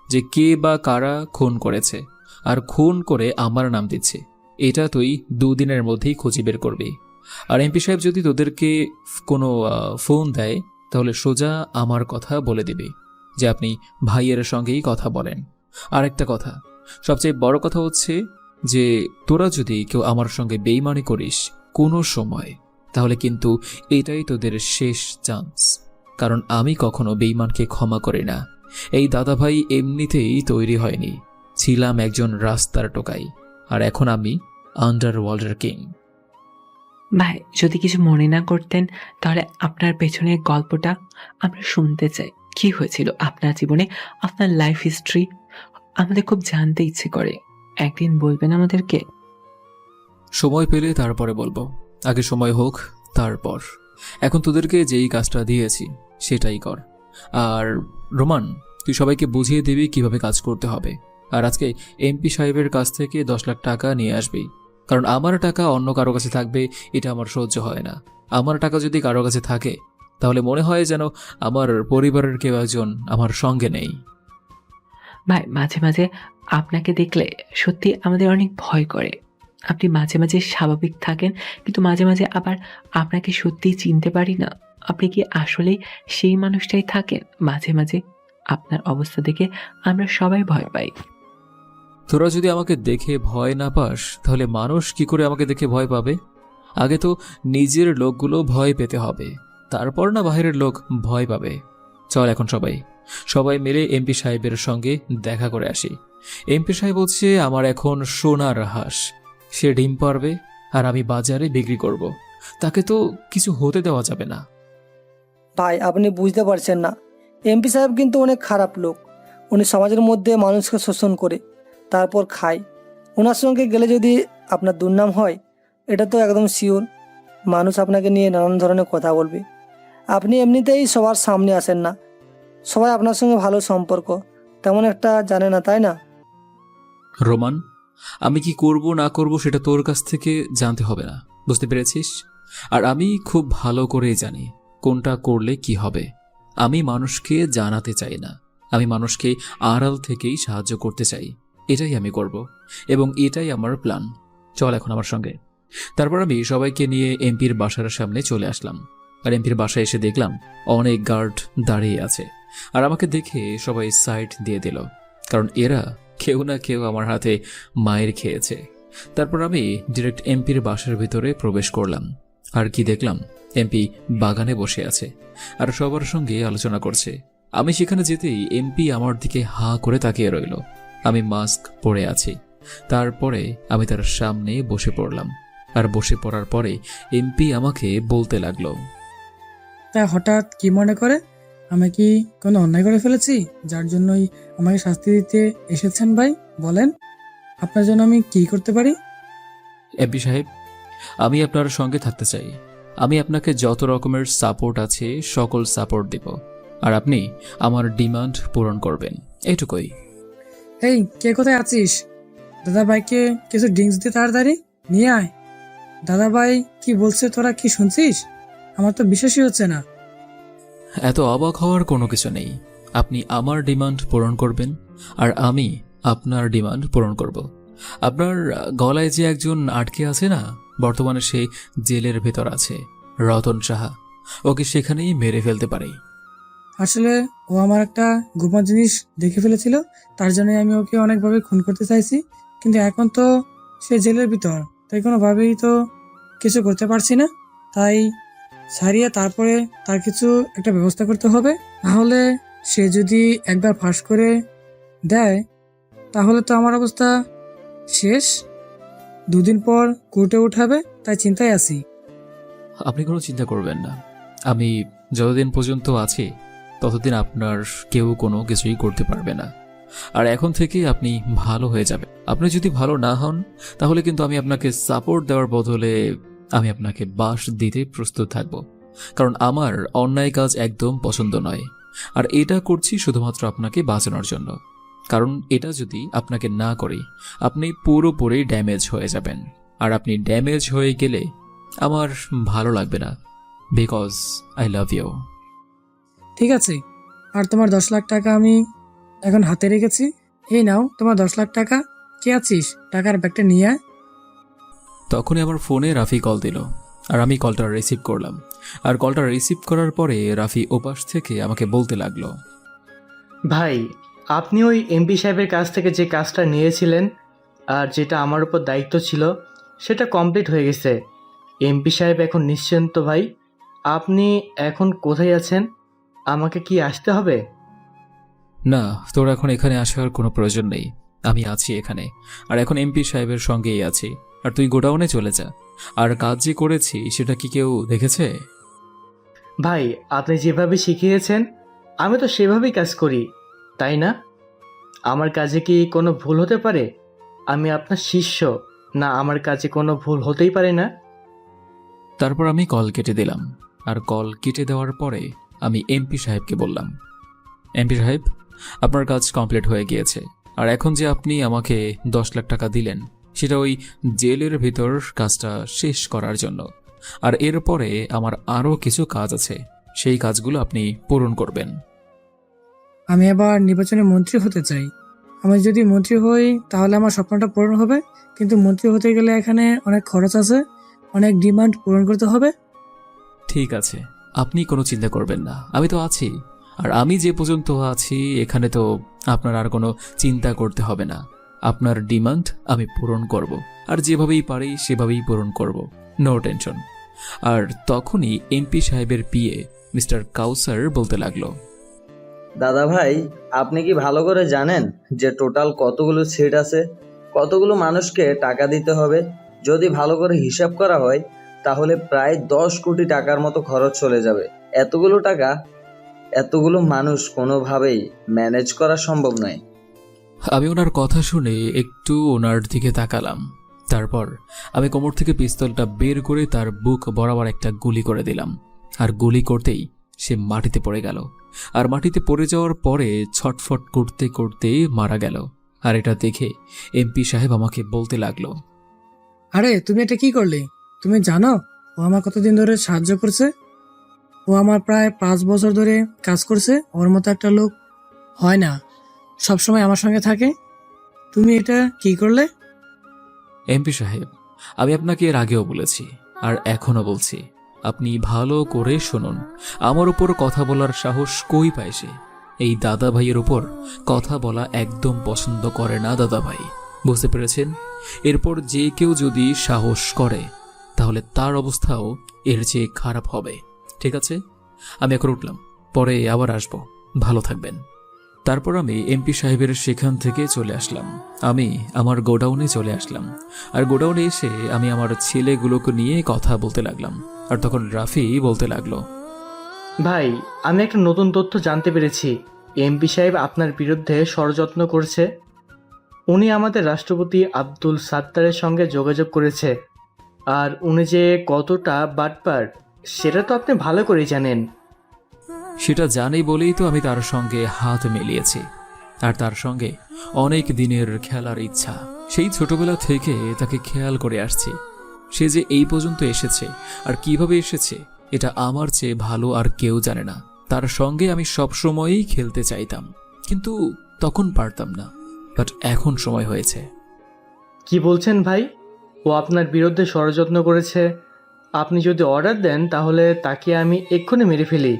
যে কে বা কারা খুন করেছে আর খুন করে আমার নাম দিচ্ছে। এটা তুই 2 দিনের মধ্যেই খুঁজে বের করবি। আর এমপি সাহেব যদি তোদেরকে কোনো ফোন দেয় তাহলে সোজা আমার কথা বলে দিবি যে আপনি ভাইয়ের সঙ্গেই কথা বলেন। আর একটা কথা, সবচেয়ে বড় কথা হচ্ছে যে তোরা যদি কেউ আমার সঙ্গে বেইমানি করিস কোনো সময়, তাহলে কিন্তু এটাই তোদের শেষ চান্স। কারণ আমি কখনো বেইমানকে ক্ষমা করি না। এই দাদাভাই এমনিতেই তৈরি হয়নি, ছিলাম একজন রাস্তার টোকাই, আর এখন আমি আন্ডারওয়ার্ল্ডের কিং। ভাই, যদি কিছু মনে না করতেন তাহলে আপনার পেছনের গল্পটা আমরা শুনতে চাই। কি হয়েছিল আপনার জীবনে, আপনার লাইফ হিস্ট্রি আমাদের খুব জানতে ইচ্ছে করে। একদিন বলবেন আমাদেরকে? সময় পেলে তারপরে বলবো, আগে সময় হোক তারপর। এখন তোদেরকে যেই কাজটা দিয়েছি সেটাই কর। আর রোমান, তুই সবাইকে বুঝিয়ে দিবি কিভাবে কাজ করতে হবে। আর আজকে এমপি সাহেবের কাছ থেকে 10 লাখ টাকা নিয়ে আসবি। কারণ আমার টাকা অন্য কারো কাছে থাকবে এটা আমার সহ্য হয় না। আমার টাকা যদি কারো কাছে থাকে তাহলে মনে হয় যেন আমার পরিবারের কেউ একজন আমার সঙ্গে নেই। ভাই, মাঝে মাঝে আপনাকে দেখলে সত্যি আমাদের অনেক ভয় করে। আপনি মাঝে মাঝে স্বাভাবিক থাকেন, কিন্তু মাঝে মাঝে আবার আপনাকে সত্যিই চিনতে পারি না। আপনি কি আসলেই সেই মানুষটাই থাকেন? মাঝে মাঝে আপনার অবস্থা দেখে আমরা সবাই ভয় পাই। তোরা যদি আমাকে দেখে ভয় না পাস তাহলে মানুষ কি করে আমাকে দেখে ভয় পাবে? আগে তো নিজের লোকগুলো ভয় পেতে হবে, তারপর না বাইরের লোক ভয় পাবে। চল এখন সবাই মিলে এমপি সাহেবের সঙ্গে দেখা করে আসি। এমপি সাহেব হচ্ছে আমার এখন সোনার হাঁস। সে ডিম পারবে আর আমি বাজারে বিক্রি করব। তাকে তো কিছু হতে দেওয়া যাবে না। ভাই, আপনি বুঝতে পারছেন না, এমপি সাহেব কিন্তু অনেক খারাপ লোক। উনি সমাজের মধ্যে মানুষকে শোষণ করে তারপর খায়। ওনার সঙ্গে গেলে যদি আপনার দুর্নাম হয় এটা তো একদম শিওর। মানুষ আপনাকে নিয়ে নানান ধরনের কথা বলবে। আপনি এমনিতেই সবার সামনে আসেন না, সবাই আপনার সঙ্গে ভালো সম্পর্ক তেমন একটা জানে না, তাই না? রোমান, আমি কি করব না করব সেটা তোর কাছ থেকে জানতে হবে না, বুঝতে পেরেছিস? আর আমি খুব ভালো করেই জানি কোনটা করলে কি হবে। আমি মানুষকে জানাতে চাই না, আমি মানুষকে আড়াল থেকেই সাহায্য করতে চাই। এটাই আমি করব এবং এটাই আমার প্ল্যান। চল এখন আমার সঙ্গে। তারপর আমি সবাইকে নিয়ে এমপির বাসার সামনে চলে আসলাম। আর এমপির বাসায় এসে দেখলাম অনেক গার্ড দাঁড়িয়ে আছে। আর আমাকে দেখে সবাই সাইড দিয়ে দিল, কারণ এরা কেউ না কেউ আমার হাতে মায়ের খেয়েছে। তারপর আমি ডিরেক্ট এমপির বাসার ভিতরে প্রবেশ করলাম। আর কি দেখলাম, এমপি বাগানে বসে আছে আর সবার সঙ্গে আলোচনা করছে। আমি সেখানে যেতেই এমপি আমার দিকে হাঁ করে তাকিয়ে রইল। আমি মাস্ক পরে আছি। তারপরে আমি তার সামনে বসে পড়লাম। আর বসে পড়ার পরে এমপি আমাকে বলতে লাগলো, তা হঠাৎ কি মনে করে? আমি কি কোনো অন্যায় করে ফেলেছি যার জন্যই আমাকে শাস্তি দিতে এসেছেন ভাই? বলেন, আপনার জন্য আমি কি করতে পারি? এমপি সাহেব, আমি আপনার সঙ্গে থাকতে চাই। আমি আপনাকে যত রকমের সাপোর্ট আছে সকল সাপোর্ট দেব, আর আপনি আমার ডিমান্ড পূরণ করবেন, এইটুকুই। এই, কে কোথায় আছিস? দাদা ভাইকে কিছু ড্রিঙ্কস দিয়ে তাড়াতাড়ি নিয়ে আয়। দাদা ভাই কি বলছে তোরা কি শুনছিস? আমার তো বিশ্বাসই হচ্ছে না। এত অবাক হওয়ার কোনো কিছু নেই। আপনি আমার ডিমান্ড পূরণ করবেন আর আমি আপনার ডিমান্ড পূরণ করব। আপনার গলায় যে একজন আটকে আছে না, বর্তমানে সে জেলের ভেতর আছে, রতন সাহা। ওকে সেখানেই মেরে ফেলতে পারে। আসলে ও আমার একটা গোপন জিনিস দেখে ফেলেছিল, তার জন্য আমি ওকে অনেকভাবে খুন করতে চাইছি, কিন্তু এখন তো সে জেলের ভিতর, তাই কোনোভাবেই তো কিছু করতে পারছি না। তাই ছাড়িয়ে তারপরে তার কিছু একটা ব্যবস্থা করতে হবে, নাহলে সে যদি একবার ফাঁস করে দেয় তাহলে তো আমার অবস্থা শেষ। 2 দিন পর কোর্টে উঠাবে, তাই চিন্তায় আছি। আপনি কোনো চিন্তা করবেন না। আমি যতদিন পর্যন্ত আছি ততদিন আপনার কেউ কোনো কিছুই করতে পারবে না। আর এখন থেকে আপনি ভালো হয়ে যাবেন। আপনি যদি ভালো না হন তাহলে কিন্তু আমি আপনাকে সাপোর্ট দেওয়ার বদলে আমি আপনাকে বাস দিতে প্রস্তুত থাকব, কারণ আমার অন্যায় কাজ একদম পছন্দ নয়। আর এটা করছি শুধুমাত্র আপনাকে বাঁচানোর জন্য, কারণ এটা যদি আপনাকে না করি আপনি পুরোপুরি ড্যামেজ হয়ে যাবেন। আর আপনি ড্যামেজ হয়ে গেলে আমার ভালো লাগবে না, বিকজ আই লাভ ইউ। ঠিক আছে, আর তোমার 10 লাখ টাকা আমি এখন হাতে রেখেছি। এই নাও তোমার 10 লাখ টাকা। কে আছিস? টাকার ব্যাগটা নিয়ে আয়। তখনই আমার ফোনে রাফি কল দিল আর আমি কলটা রিসিভ করলাম। আর কলটা রিসিভ করার পরে রাফি ওপাশ থেকে আমাকে বলতে লাগলো, ভাই, আপনি ওই এমপি সাহেবের কাছ থেকে যে কাজটা নিয়েছিলেন আর যেটা আমার উপর দায়িত্ব ছিল সেটা কমপ্লিট হয়ে গেছে। এমপি সাহেব এখন নিশ্চিন্ত ভাই। আপনি এখন কোথায় আছেন? আমাকে কি আসতে হবে? না, তোর এখন এখানে আসার কোনো প্রয়োজন নেই। আমি আছি এখানে, আর এখন এমপি সাহেবের সঙ্গেই আছি। আর তুই গোডাউনে চলে যা। আর কাজ যে করেছি সেটা কি কেউ দেখেছে? ভাই, আপনি যেভাবে শিখিয়েছেন আমি তো সেভাবেই কাজ করি, তাই না? আমার কাজে কি কোনো ভুল হতে পারে? আমি আপনার শিষ্য না, আমার কাজে কোনো ভুল হতেই পারে না। তারপর আমি কল কেটে দিলাম। আর কল কেটে দেওয়ার পরে আমি এমপি সাহেবকে বললাম, এমপি সাহেব, আপনার কাজ কমপ্লিট হয়ে গিয়েছে। আর এখন যে আপনি আমাকে 10 লাখ টাকা দিলেন সেটা ওই জেলের ভিতর কাজটা শেষ করার জন্য। আর এরপরে আমার আরও কিছু কাজ আছে, সেই কাজগুলো আপনি পূরণ করবেন। আমি আবার নির্বাচনে মন্ত্রী হতে চাই। আমি যদি মন্ত্রী হই তাহলে আমার স্বপ্নটা পূরণ হবে, কিন্তু মন্ত্রী হতে গেলে এখানে অনেক খরচ আছে, অনেক ডিমান্ড পূরণ করতে হবে। ঠিক আছে, আপনি কোনো চিন্তা করবেন না, আমি তো আছি। আর আমি যে পর্যন্ত আছি এখানে তো আপনার আর কোনো চিন্তা করতে হবে না। আপনার ডিমান্ড আমি পূরণ করব, আর যেভাবেই পারি সেভাবেই পূরণ করব, নো টেনশন। আর তখনই এমপি সাহেবের পিএ মিস্টার কাউসার বলতে লাগলো, দাদা ভাই, আপনি কি ভালো করে জানেন যে টোটাল কতগুলো সিট আছে, কতগুলো মানুষকে টাকা দিতে হবে? যদি ভালো করে হিসাব করা হয় তাহলে প্রায় 10 কোটি টাকার মতো খরচ চলে যাবে। এতগুলো টাকা, এতগুলো মানুষ কোনোভাবেই ম্যানেজ করা সম্ভব নয়। আমি ওনার কথা শুনে একটু ওনার দিকে তাকালাম। তারপর আমি কোমর থেকে পিস্তলটা বের করে তার বুক বরাবর একটা গুলি করে দিলাম। আর গুলি করতেই সে মাটিতে পড়ে গেল। আর মাটিতে পড়ে যাওয়ার পরে ছটফট করতে করতে মারা গেল। আর এটা দেখে এমপি সাহেব আমাকে বলতে লাগলো, আরে তুমি এটা কি করলে? তুমি জানো ও আমার কতদিন ধরে সাহায্য করছে। ও আমার প্রায় 5 বছর ধরে কাজ করছে। ওর মতো একটা লোক হয় না, সবসময় আমার সঙ্গে থাকে। তুমি এটা কি করলে? এমপি সাহেব, আমি আপনাকে এর আগেও বলেছি আর এখনো বলছি, আপনি ভালো করে শুনুন। আমার উপর কথা বলার সাহস কই পায় সে? এই দাদা ভাইয়ের উপর কথা বলা একদম পছন্দ করে না দাদা ভাই, বুঝতে পেরেছেন? এরপর যে কেউ যদি সাহস করে তাহলে তার অবস্থাও এর চেয়ে খারাপ হবে। ঠিক আছে, আমি এখন উঠলাম, পরে আবার আসবো। ভালো থাকবেন। তারপর আমি এমপি সাহেবের সেখান থেকে চলে আসলাম। আমি আমার গোডাউনে চলে আসলাম। আর গোডাউনে এসে আমি আমার ছেলেগুলোকে নিয়ে কথা বলতে লাগলাম। আর তখন রাফি বলতে লাগলো, ভাই, আমি একটা নতুন তথ্য জানতে পেরেছি। এমপি সাহেব আপনার বিরুদ্ধে ষড়যত্ন করছে। উনি আমাদের রাষ্ট্রপতি আব্দুল সাত্তারের সঙ্গে যোগাযোগ করেছে। আর উনি যে কতটা বাটপার সেটা তো আপনি ভালো করেই জানেন। সেটা জানি বলেই তো আমি তার সঙ্গে হাত মিলিয়েছি। আর তার সঙ্গে অনেক দিনের খেলার ইচ্ছা, সেই ছোটবেলা থেকে তাকে খেয়াল করে আসছি। সে যে এই পর্যন্ত এসেছে আর কিভাবে এসেছে এটা আমার চেয়ে ভালো আর কেউ জানে না। তার সঙ্গে আমি সবসময়ই খেলতে চাইতাম, কিন্তু তখন পারতাম না। বাট এখন সময় হয়েছে। কি বলছেন ভাই? ও আপনার বিরুদ্ধে ষড়যত্ন করেছে। আপনি যদি অর্ডার দেন তাহলে তাকে আমি এক্ষুনি মেরে ফেলি।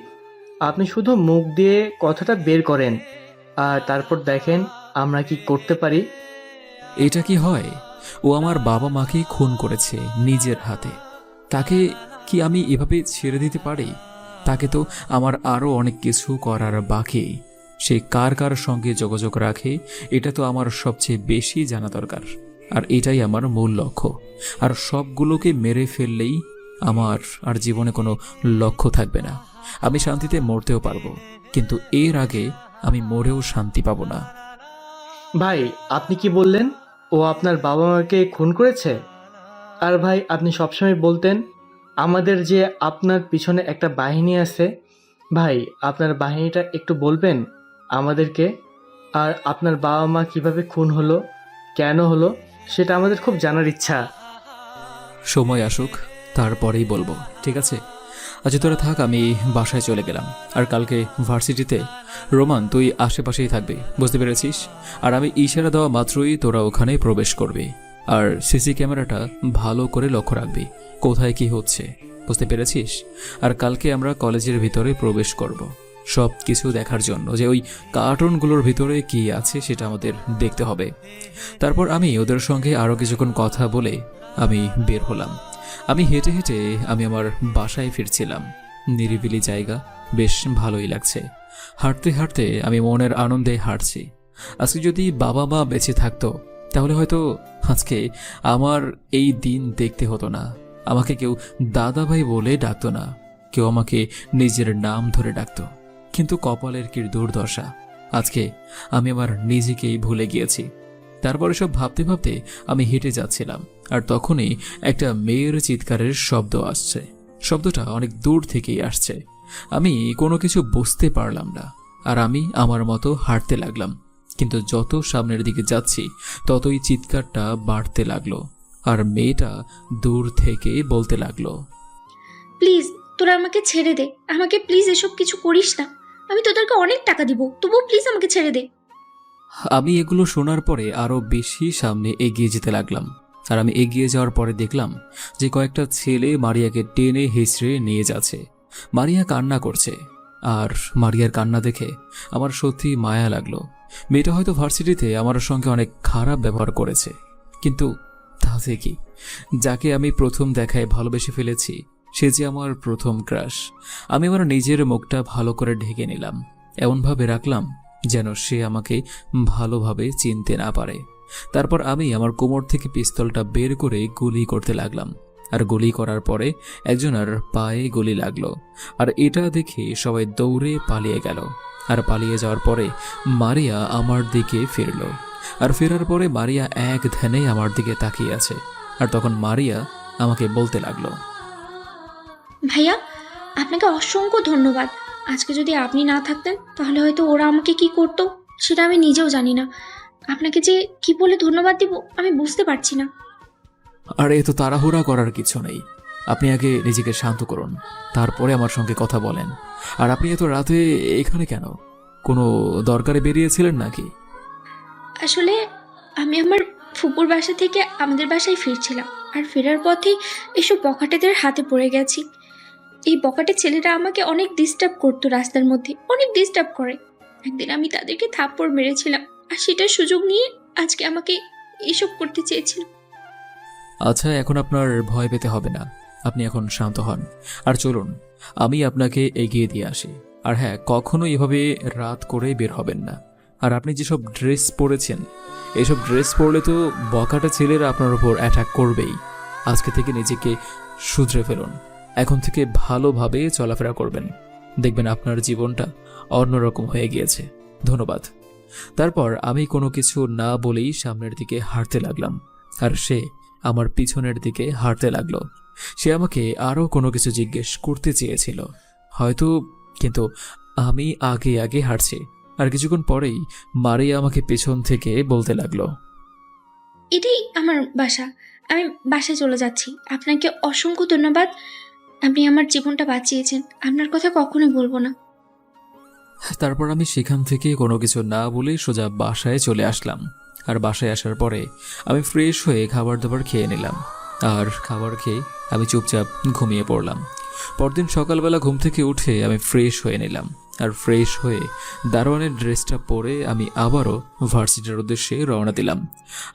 আপনি শুধু মুখ দিয়ে কথাটা বের করেন আর তারপর দেখেন আমরা কি করতে পারি। এটা কি হয়? ও আমার বাবা মাকে খুন করেছে নিজের হাতে। তাকে কি আমি এভাবে ছেড়ে দিতে পারি? তাকে তো আমার আরও অনেক কিছু করার বাকি। সে কার কার সঙ্গে যোগাযোগ রাখে এটা তো আমার সবচেয়ে বেশি জানা দরকার। আর এটাই আমার মূল লক্ষ্য। আর সবগুলোকে মেরে ফেললেই আমার আর জীবনে কোনো লক্ষ্য থাকবে না। আমি শান্তিতে মরতেও পারবো, কিন্তু এর আগে আমি মরেও শান্তি পাবো না। ভাই, আপনি কি বললেন? ও আপনার বাবা মাকে খুন করেছে? আর ভাই, আপনি সবসময় বলতেন আমাদের যে আপনার পিছনে একটা বাহিনী আছে। ভাই, আপনার বাহিনীটা একটু বলবেন আমাদেরকে? আর আপনার বাবা মা কিভাবে খুন হলো, কেন হলো, সেটা আমাদের খুব জানার ইচ্ছা। সময় আসুক, তারপরেই বলবো, ঠিক আছে? আজ তোরা থাক, আমি বাসায় চলে গেলাম। আর কালকে ভার্সিটিতে রোমান তুই আশেপাশেই থাকবি, বুঝতে পেরেছিস? আর আমি ইশারা দেওয়া মাত্রই তোরা ওখানে প্রবেশ করবি। আর সিসি ক্যামেরাটা ভালো করে লক্ষ্য রাখবি, কোথায় কি হচ্ছে, বুঝতে পেরেছিস? আর কালকে আমরা কলেজের ভিতরে প্রবেশ করব সব কিছু দেখার জন্য, যে ওই কার্টুনগুলোর ভিতরে কি আছে সেটা আমাদের দেখতে হবে। তারপর আমি ওদের সঙ্গে আরও কিছুক্ষণ কথা বলে আমি বের হলাম। আমি হেঁটে হেঁটে আমি আমার বাসায় ফিরছিলাম। নিরিবিলি জায়গা, বেশ ভালোই লাগছে। হাঁটতে হাঁটতে আমি মনের আনন্দে হাঁটছি। আজকে যদি বাবা মা বেঁচে থাকতো তাহলে হয়তো আজকে আমার এই দিন দেখতে হতো না। আমাকে কেউ দাদা ভাই বলে ডাকতো না, কেউ আমাকে নিজের নাম ধরে ডাকতো। কিন্তু কপালের কি দুর্দশা, আজকে আমি আমার নিজেকেই ভুলে গিয়েছি। তারপরে সব ভাবতে ভাবতে আমি হেঁটে যাচ্ছিলাম। আর তখনই একটা মেয়ের চিৎকারের শব্দ আসছে। শব্দটা অনেক দূর থেকেই আসছে। আমি কোনো কিছু বুঝতে পারলাম না। আর আমি আমার মতো হাঁটতে লাগলাম। কিন্তু যত সামনের দিকে যাচ্ছি ততই চিৎকারটা বাড়তে লাগলো। আর মেয়েটা দূর থেকে বলতে লাগলো, প্লিজ তোরা আমাকে ছেড়ে দে, আমাকে প্লিজ এসব কিছু করিস না। আমি তোদেরকে অনেক টাকা দিব, তবুও প্লিজ আমাকে ছেড়ে দে। আমি এগুলো শোনার পরে আরো বেশি সামনে এগিয়ে যেতে লাগলাম। আর আমি এগিয়ে যাওয়ার পরে দেখলাম যে কয়েকটা ছেলে মারিয়াকে টেনে হেঁচড়ে নিয়ে যাচ্ছে। মারিয়া কান্না করছে। আর মারিয়ার কান্না দেখে আমার সত্যি মায়া লাগলো। মেয়েটা হয়তো ভার্সিটিতে আমার সঙ্গে অনেক খারাপ ব্যবহার করেছে, কিন্তু তাতে কি? যাকে আমি প্রথম দেখায় ভালোবেসে ফেলেছি সে যে আমার প্রথম ক্রাশ। আমি আমার নিজের মুখটা ভালো করে ঢেকে নিলাম, এমনভাবে রাখলাম যেন সে আমাকে ভালোভাবে চিনতে না পারে। তারপর আমি আমার কোমর থেকে পিস্তলটা বের করে গুলি করতে লাগলাম। আর গুলি করার পরে একজনের পায়ে গুলি লাগলো। আর এটা দেখে সবাই দৌড়ে পালিয়ে গেল। আর পালিয়ে যাওয়ার পরে মারিয়া আমার দিকে ফিরল। আর ফেরার পরে মারিয়া এক ধ্যানে আমার দিকে তাকিয়ে আছে। আর তখন মারিয়া আমাকে বলতে লাগলো, ভাইয়া, আপনাকে অসংখ্য ধন্যবাদ। আজকে যদি আপনি না থাকতেন তাহলে হয়তো ওরা আমাকে কি করতো সেটা আমি নিজেও জানি না। আপনাকে যে কি বলে ধন্যবাদ দিব আমি বুঝতে পারছি না। আর এ তো তাড়াহুড়া করার কিছু নেই। আপনি আগে নিজেকে শান্ত করুন, তারপরে আমার সঙ্গে কথা বলেন। আর আপনি এত রাতে এখানে কেন? কোনো দরকারে বেরিয়েছিলেন নাকি? আসলে আমি আমার ফুপুর বাসা থেকে আমাদের বাসায় ফিরছিলাম, আর ফেরার পথে এসব বখাটেদের হাতে পড়ে গেছি। এই বখাটে ছেলেরা আমাকে অনেক ডিস্টার্ব করতো, রাস্তার মধ্যে অনেক ডিস্টার্ব করে। একদিন আমি তাদেরকে থাপ্পড় মেরেছিলাম, আর সেটার সুযোগ নিয়ে আজকে আমাকে এসব করতে চেয়েছিল। আচ্ছা, এখন আপনার ভয় পেতে হবে না, আপনি এখন শান্ত হন। আর চলুন, আমি আপনাকে এগিয়ে দিয়ে আসি। আর হ্যাঁ, কখনো এভাবে রাত করে বের হবেন না। আর আপনি যেসব ড্রেস পরেছেন, এসব ড্রেস পরলে তো বখাটে ছেলেরা আপনার উপর অ্যাটাক করবেই। আজকে থেকে নিজেকে শুধরে ফেলুন, এখন থেকে ভালোভাবে চলাফেরা করবেন, দেখবেন আপনার জীবনটা অন্যরকম হয়ে গিয়েছে। ধন্যবাদ। তারপর আমি কোনো কিছু না বলেই সামনের দিকে হাঁটতে লাগলাম, আর সে আমার পিছনের দিকে হাঁটতে লাগলো। সে আমাকে আরও কোনো কিছু জিজ্ঞেস করতে চেয়েছিল হয়তো, কিন্তু আমি আগে আগে হাঁটছি। আর কিছুক্ষণ পরেই মারিয়া আমাকে পেছন থেকে বলতে লাগলো, এটাই আমার বাসা, আমি বাসায় চলে যাচ্ছি। আপনাকে অসংখ্য ধন্যবাদ, আপনি আমার জীবনটা বাঁচিয়েছেন। আপনার কথা কখনোই বলবো না। তারপর আমি সেখান থেকে কোনো কিছু না বলে সোজা বাসায় চলে আসলাম। আর বাসায় আসার পরে আমি ফ্রেশ হয়ে খাবার দাবার খেয়ে নিলাম। আর খাবার খেয়ে আমি চুপচাপ ঘুমিয়ে পড়লাম। পরদিন সকালবেলা ঘুম থেকে উঠে আমি ফ্রেশ হয়ে নিলাম। আর ফ্রেশ হয়ে দারোয়ানের ড্রেসটা পরে আমি আবারও ভার্সিটির উদ্দেশ্যে রওনা দিলাম।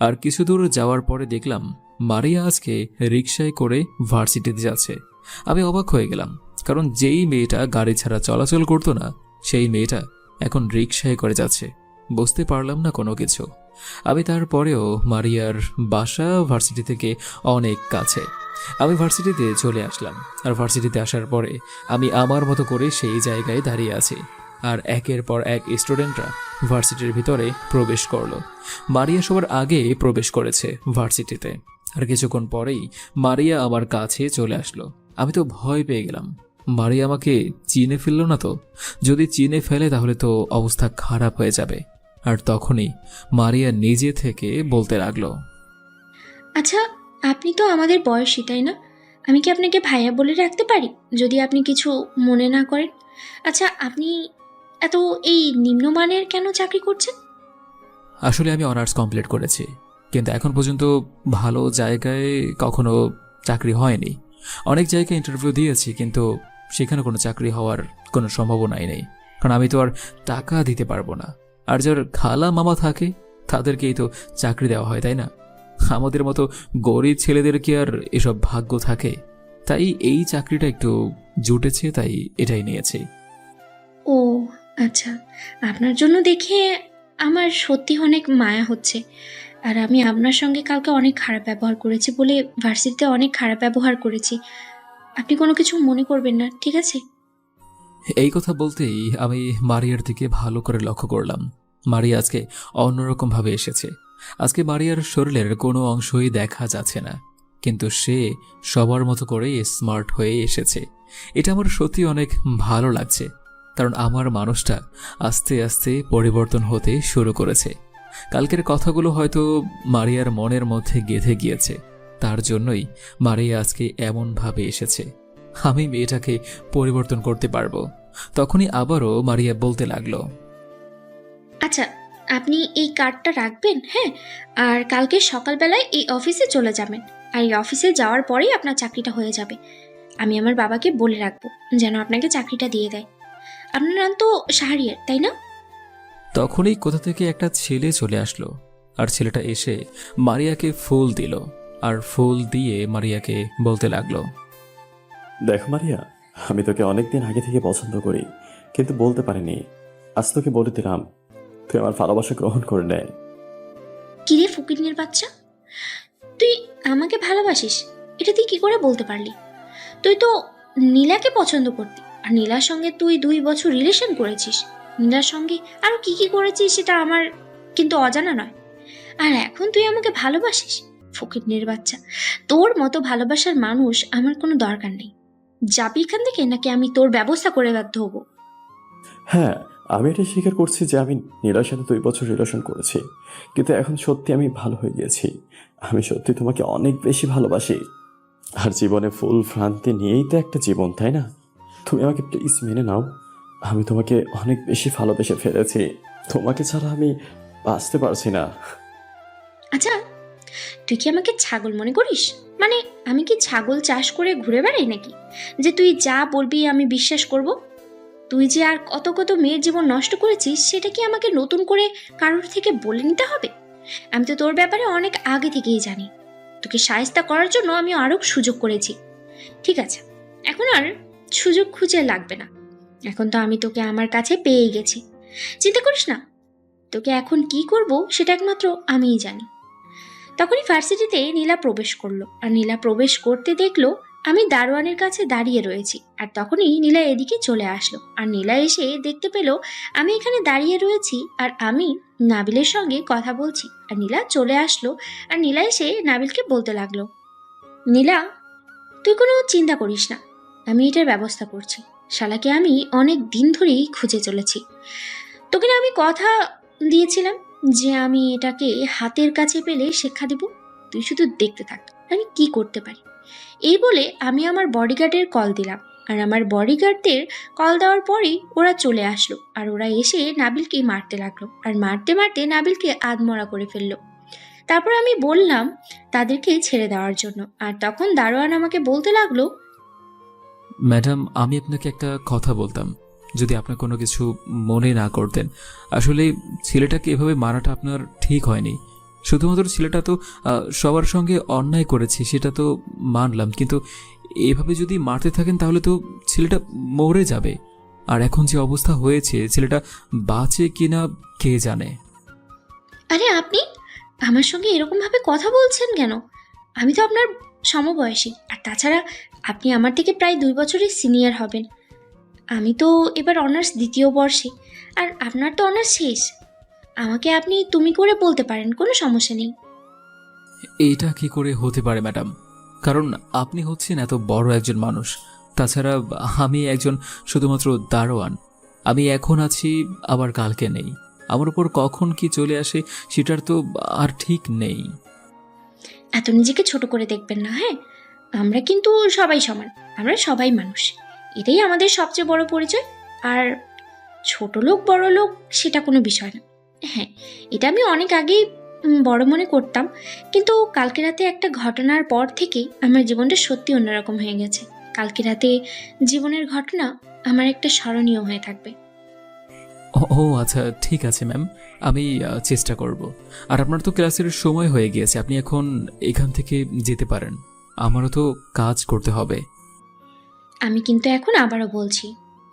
আর কিছু দূর যাওয়ার পরে দেখলাম মারিয়া আজকে রিকশায় করে ভার্সিটিতে যাচ্ছে। আমি অবাক হয়ে গেলাম, কারণ যেই মেয়েটা গাড়ি ছাড়া চলাচল করতো না, সেই মেয়েটা এখন রিকশায় করে যাচ্ছে। বুঝতে পারলাম না কোনো কিছু। আমি তারপরেও মারিয়ার বাসা ভার্সিটি থেকে অনেক কাছে। আমি ভার্সিটিতে চলে আসলাম। আর ভার্সিটিতে আসার পরে আমি আমার মতো করে সেই জায়গায় দাঁড়িয়ে আছি। আর একের পর এক স্টুডেন্টরা ভার্সিটির ভিতরে প্রবেশ করলো। মারিয়া সবার আগে প্রবেশ করেছে ভার্সিটিতে। আর কিছুক্ষণ পরেই মারিয়া আমার কাছে চলে আসলো। আমি তো ভয় পেয়ে গেলাম, মারিয়া আমাকে চিনে ফেললো না তো? যদি চিনে ফেলে তাহলে তো অবস্থা খারাপ হয়ে যাবে। আর তখনই মারিয়া নিজে থেকে বলতে লাগলো, আচ্ছা, আপনি তো আমাদের বয়সী, তাই না? আমি কি আপনাকে ভাইয়া বলে রাখতে পারি, যদি আপনি কিছু মনে না করেন? আচ্ছা, আপনি এত এই নিম্নমানের কেন চাকরি করছেন? আসলে আমি অনার্স কমপ্লিট করেছি, কিন্তু এখন পর্যন্ত ভালো জায়গায় কখনো চাকরি হয়নি। অনেক জায়গায় ইন্টারভিউ দিয়েছি, কিন্তু সেখানে কোনো চাকরি হওয়ার কোনো সম্ভাবনাই নেই। কারণ আমি তো আর টাকা দিতে পারবো না। আর যার খালা মামা থাকে তাদেরকেই তো চাকরি দেওয়া হয়, তাই না? আমাদের মতো গরিব ছেলেদের কি আর এসব ভাগ্য থাকে? তাই এই চাকরিটা একটু জুটেছে, তাই এটাই নিয়েছি। ও আচ্ছা, আপনার জন্য দেখে আমার সত্যি অনেক মায়া হচ্ছে। আর আমি আপনার সঙ্গে কালকে অনেক খারাপ ব্যবহার করেছি বলে ভার্সিটিতে অনেক খারাপ ব্যবহার করেছি। আপনি কোনো কিছু মনে করবেন না, ঠিক আছে? এই কথা বলতেই আমি মারিয়ার দিকে ভালো করে লক্ষ্য করলাম। মারিয়া আজকে অন্যরকমভাবে এসেছে। আজকে মারিয়ার শরীরের কোনো অংশই দেখা যাচ্ছে না, কিন্তু সে সবার মতো করে স্মার্ট হয়ে এসেছে। এটা আমার সত্যি অনেক ভালো লাগছে, কারণ আমার মানুষটা আস্তে আস্তে পরিবর্তন হতে শুরু করেছে। কালকের কথাগুলো হয়তো মারিয়ার মনের মধ্যে গেঁথে গিয়েছে, তার জন্যই মারিয়া আজকে এমনভাবে এসেছে। আমি মেয়েটাকে পরিবর্তন করতে পারবো। তখনই আবারও মারিয়া বলতে লাগলো, আচ্ছা, আপনি এই কার্ডটা রাখবেন, হ্যাঁ? আর কালকে সকালবেলায় এই অফিসে চলে যাবেন। আর এই অফিসে যাওয়ার পরেই আপনার চাকরিটা হয়ে যাবে। আমি আমার বাবাকে বলে রাখবো যেন আপনাকে চাকরিটা দিয়ে দেয়। আপনার নাম তো শাহরিয়ার, তাই না? তখনই কোথা থেকে একটা ছেলে চলে আসলো। আর ছেলেটা এসে মারিয়াকে ফুল দিল। আর ফুল দিয়ে মারিয়াকে বলতে লাগলো, দেখ মারিয়া, আমি তোকে অনেকদিন আগে থেকে পছন্দ করি, কিন্তু বলতে পারিনি। আজ তোকে বলে দিলাম, তুই আমার ভালোবাসা গ্রহণ করে নেয়। কিরে ফকিন্নির বাচ্চা, তুই আমাকে ভালোবাসিস? এটা তুই কি করে বলতে পারলি? তুই তো নীলাকে পছন্দ করতি, আর নীলার সঙ্গে তুই 2 বছর রিলেশন করেছিস। নীলার সঙ্গে আরো কি কি করেছিস সেটা আমার কিন্তু অজানা নয়। আর এখন তুই আমাকে ভালোবাসিস? ফকিন্নির বাচ্চা, তোর মতো ভালোবাসার মানুষ আমার কোনো দরকার নেই। যাবি এখান থেকে, নাকি আমি তোর ব্যবস্থা করে বাধ্য হবো? হ্যাঁ, আমি এটা স্বীকার করছি যে আমি নীলার সাথে 2 বছর রিলেশন করেছি, কিন্তু এখন সত্যি আমি ভালো হয়ে গিয়েছি। আমি সত্যি তোমাকে অনেক বেশি ভালোবাসি। আর জীবনে ফুল ভ্রান্তি নিয়েই তো একটা জীবন, তাই না? তুমি আমাকে প্লিজ মেনে নাও। আমি তোমাকে অনেক বেশি ভালোবেসে ফেলেছি। তোমাকে ছাড়া আমি বাঁচতে পারছি না। আচ্ছা, তুই কি আমাকে ছাগল মনে করিস? মানে আমি কি ছাগল চাষ করে ঘুরে বেড়াই নাকি, যে তুই যা বলবি আমি বিশ্বাস করব? তুই যে আর কত কত মেয়ের জীবন নষ্ট করেছিস সেটা কি আমাকে নতুন করে কারোর থেকে বলে নিতে হবে? আমি তো তোর ব্যাপারে অনেক আগে থেকেই জানি। তোকে শায়েস্তা করার জন্য আমি আরও সুযোগ করেছি। ঠিক আছে, এখন আর সুযোগ খুঁজে লাগবে না। এখন তো আমি তোকে আমার কাছে পেয়ে গেছি। চিন্তা করিস না, তোকে এখন কি করব সেটা একমাত্র আমিই জানি। তখনই ভার্সিটিতে নীলা প্রবেশ করলো, আর নীলা প্রবেশ করতে দেখলো আমি দারোয়ানের কাছে দাঁড়িয়ে রয়েছি। আর তখনই নীলা এদিকে চলে আসলো, আর নীলা এসে দেখতে পেল আমি এখানে দাঁড়িয়ে রয়েছি আর আমি নাবিলের সঙ্গে কথা বলছি। আর নীলা চলে আসলো, আর নীলা এসে নাবিলকে বলতে লাগলো, নীলা তুই কোনো চিন্তা করিস না, আমি এটার ব্যবস্থা করছি। শালাকে আমি অনেক দিন ধরেই খুঁজে চলেছি। তোকে না আমি কথা দিয়েছিলাম যে আমি এটাকে হাতের কাছে পেলে শিক্ষা দিব, তুই শুধু দেখতে থাক আমি কি করতে পারি। এই বলে আমি আমার বডিগার্ডের কল দিলাম, আর আমার বডিগার্ডদের কল দেওয়ার পরেই ওরা চলে আসলো। আর ওরা এসে নাবিলকে মারতে লাগলো, আর মারতে মারতে নাবিলকে আধমরা করে ফেললো। তারপর আমি বললাম তাদেরকে ছেড়ে দেওয়ার জন্য, আর তখন দারোয়ান আমাকে বলতে লাগলো, ম্যাডাম আমি আপনাকে একটা কথা বলতাম, যদি আপনার কোনো কিছু মনে না করতেন। আসলে ছেলেটাকে এভাবে মারাটা আপনার ঠিক হয়নি। শুধুমাত্র ছেলেটা তো সবার সঙ্গে অন্যায় করেছে, সেটা তো মানলাম, কিন্তু এভাবে যদি মারতে থাকেন তাহলে তো ছেলেটা মরে যাবে। আর এখন যে অবস্থা হয়েছে, ছেলেটা বাঁচে কিনা কে জানে। আরে আপনি আমার সঙ্গে এরকমভাবে কথা বলছেন কেন? আমি তো আপনার সমবয়সী, আর তাছাড়া আপনি আমার থেকে প্রায় 2 বছরের সিনিয়র হবেন। আমি তো এবার অনার্স 2য় বর্ষে, আর আপনার তো অনার্স শেষ। আমাকে আপনি তুমি করে বলতে পারেন, কোনো সমস্যা নেই। এইটা কি করে হতে পারে ম্যাডাম? কারণ আপনি হচ্ছেন এত বড় একজন মানুষ, তাছাড়া আমি একজন শুধুমাত্র দারোয়ান। আমি এখন আছি আবার কালকে নেই, আমার উপর কখন কি চলে আসে সেটার তো আর ঠিক নেই। এত নিজেকে ছোট করে দেখবেন না, হ্যাঁ? আমরা কিন্তু সবাই সমান, আমরা সবাই মানুষ, এটাই আমাদের সবচেয়ে বড় পরিচয়। আর ছোট লোক বড় লোক সেটা কোনো বিষয় না। হ্যাঁ, এটা আমি অনেক আগেই বড় মনে করতাম, কিন্তু কালকে রাতে একটা ঘটনার পর থেকে আমার জীবনটা সত্যি অন্যরকম হয়ে গেছে। কালকে রাতে জীবনের ঘটনা আমার একটা স্মরণীয় হয়ে থাকবে। ও আচ্ছা, ঠিক আছে ম্যাম, আমি চেষ্টা করব। আর আপনার তো ক্লাসের সময় হয়ে গিয়েছে, আপনি এখন এখান থেকে যেতে পারেন, আমারও তো কাজ করতে হবে। আমি কিন্তু এখন আবারও বলছি,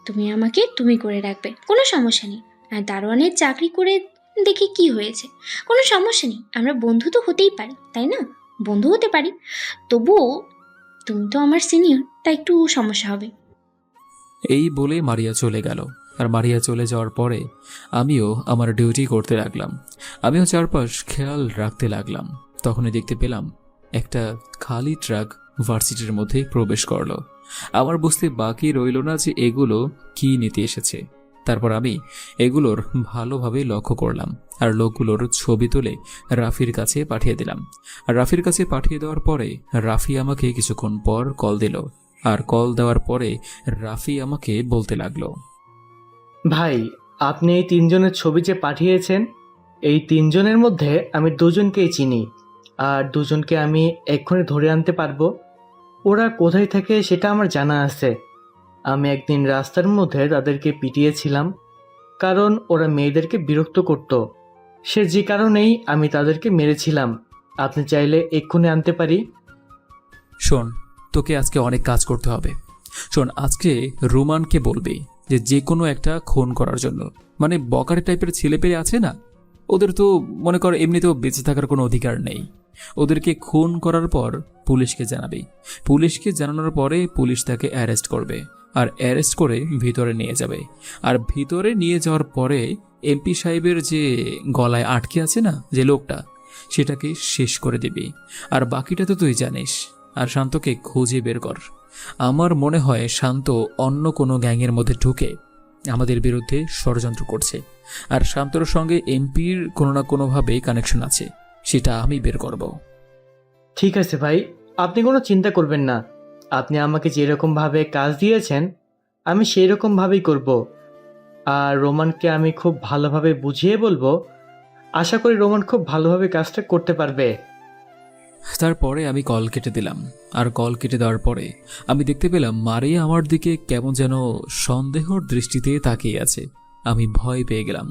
তুমি আমাকে তুমি করে রাখবে, কোনো সমস্যা নেই। আর দারোয়ানের চাকরি করে দেখে কি হয়েছে, কোনো সমস্যা নেই। আমরা বন্ধু তো হতেই পারি, তাই না? বন্ধু হতে পারি, তবুও তুমি তো আমার সিনিয়র, তাই একটু সমস্যা হবে। এই বলে মারিয়া চলে গেল। আর মারিয়া চলে যাওয়ার পরে আমিও আমার ডিউটি করতে লাগলাম। আমিও চারপাশ খেয়াল রাখতে লাগলাম। তখনই দেখতে পেলাম একটা খালি ট্রাক ভার্সিটির মধ্যে প্রবেশ করলো। আমার বুঝতে বাকি রইল না যে এগুলো কি নিতে এসেছে। তারপর আমি এগুলোর ভালোভাবে লক্ষ্য করলাম, আর লোকগুলোর ছবি তুলে রাফির কাছে পাঠিয়ে দিলাম। আর রাফির কাছে পাঠিয়ে দেওয়ার পরে রাফি আমাকে কিছুক্ষণ পর কল দিল। আর কল দেওয়ার পরে রাফি আমাকে বলতে লাগলো, ভাই আপনি এই 3 জনের ছবি যে পাঠিয়েছেন, এই 3 জনের মধ্যে আমি 2 জনকেই চিনি, আর 2 জনকে আমি এক্ষুনি ধরে আনতে পারবো। ওরা কোথায় থাকে সেটা আমার জানা আছে। আমি একদিন রাস্তার মধ্যে তাদেরকে পিটিয়েছিলাম, কারণ ওরা মেয়েদেরকে বিরক্ত করত। সে যে কারণেই আমি তাদেরকে মেরেছিলাম। আপনি চাইলে এক্ষুনি আনতে পারি। শোন, তোকে আজকে অনেক কাজ করতে হবে। শোন, আজকে রোমানকে বলবি যে কোনো একটা খুন করার জন্য, মানে বকারে টাইপের ছেলেপেলে আছে না, ওদের তো মনে কর এমনিতেও বেঁচে থাকার কোনো অধিকার নেই। ওদেরকে খুন করার পর পুলিশকে জানাবি। পুলিশকে জানানোর পরে পুলিশ তাকে অ্যারেস্ট করবে, আর অ্যারেস্ট করে ভিতরে নিয়ে যাবে। আর ভিতরে নিয়ে যাওয়ার পরে এমপি সাহেবের যে গলায় আটকে আছে না যে লোকটা, সেটাকে শেষ করে দিবি। আর বাকিটা তো তুই জানিস। আর শান্তকে খুঁজে বের কর। আমার মনে হয় শান্ত অন্য কোনো গ্যাংয়ের মধ্যে ঢুকে আমাদের বিরুদ্ধে ষড়যন্ত্র করছে, আর শান্তর সঙ্গে এমপির কোনো না কোনোভাবে কানেকশন আছে, সেটা আমি বের করব। ঠিক আছে ভাই, আপনি কোনো চিন্তা করবেন না। আপনি আমাকে যেরকমভাবে কাজ দিয়েছেন আমি সেই রকমভাবেই করব। আর রোমানকে আমি খুব ভালোভাবে বুঝিয়ে বলবো। আশা করি রোমান খুব ভালোভাবে কাজটা করতে পারবে। তারপরে আমি কল কেটে দিলাম। আর কল কেটে দেওয়ার পরে আমি দেখতে পেলাম মারিয়া আমার দিকে কেমন যেন সন্দেহর দৃষ্টিতে তাকিয়ে আছে। আমি ভয় পেয়ে গেলাম,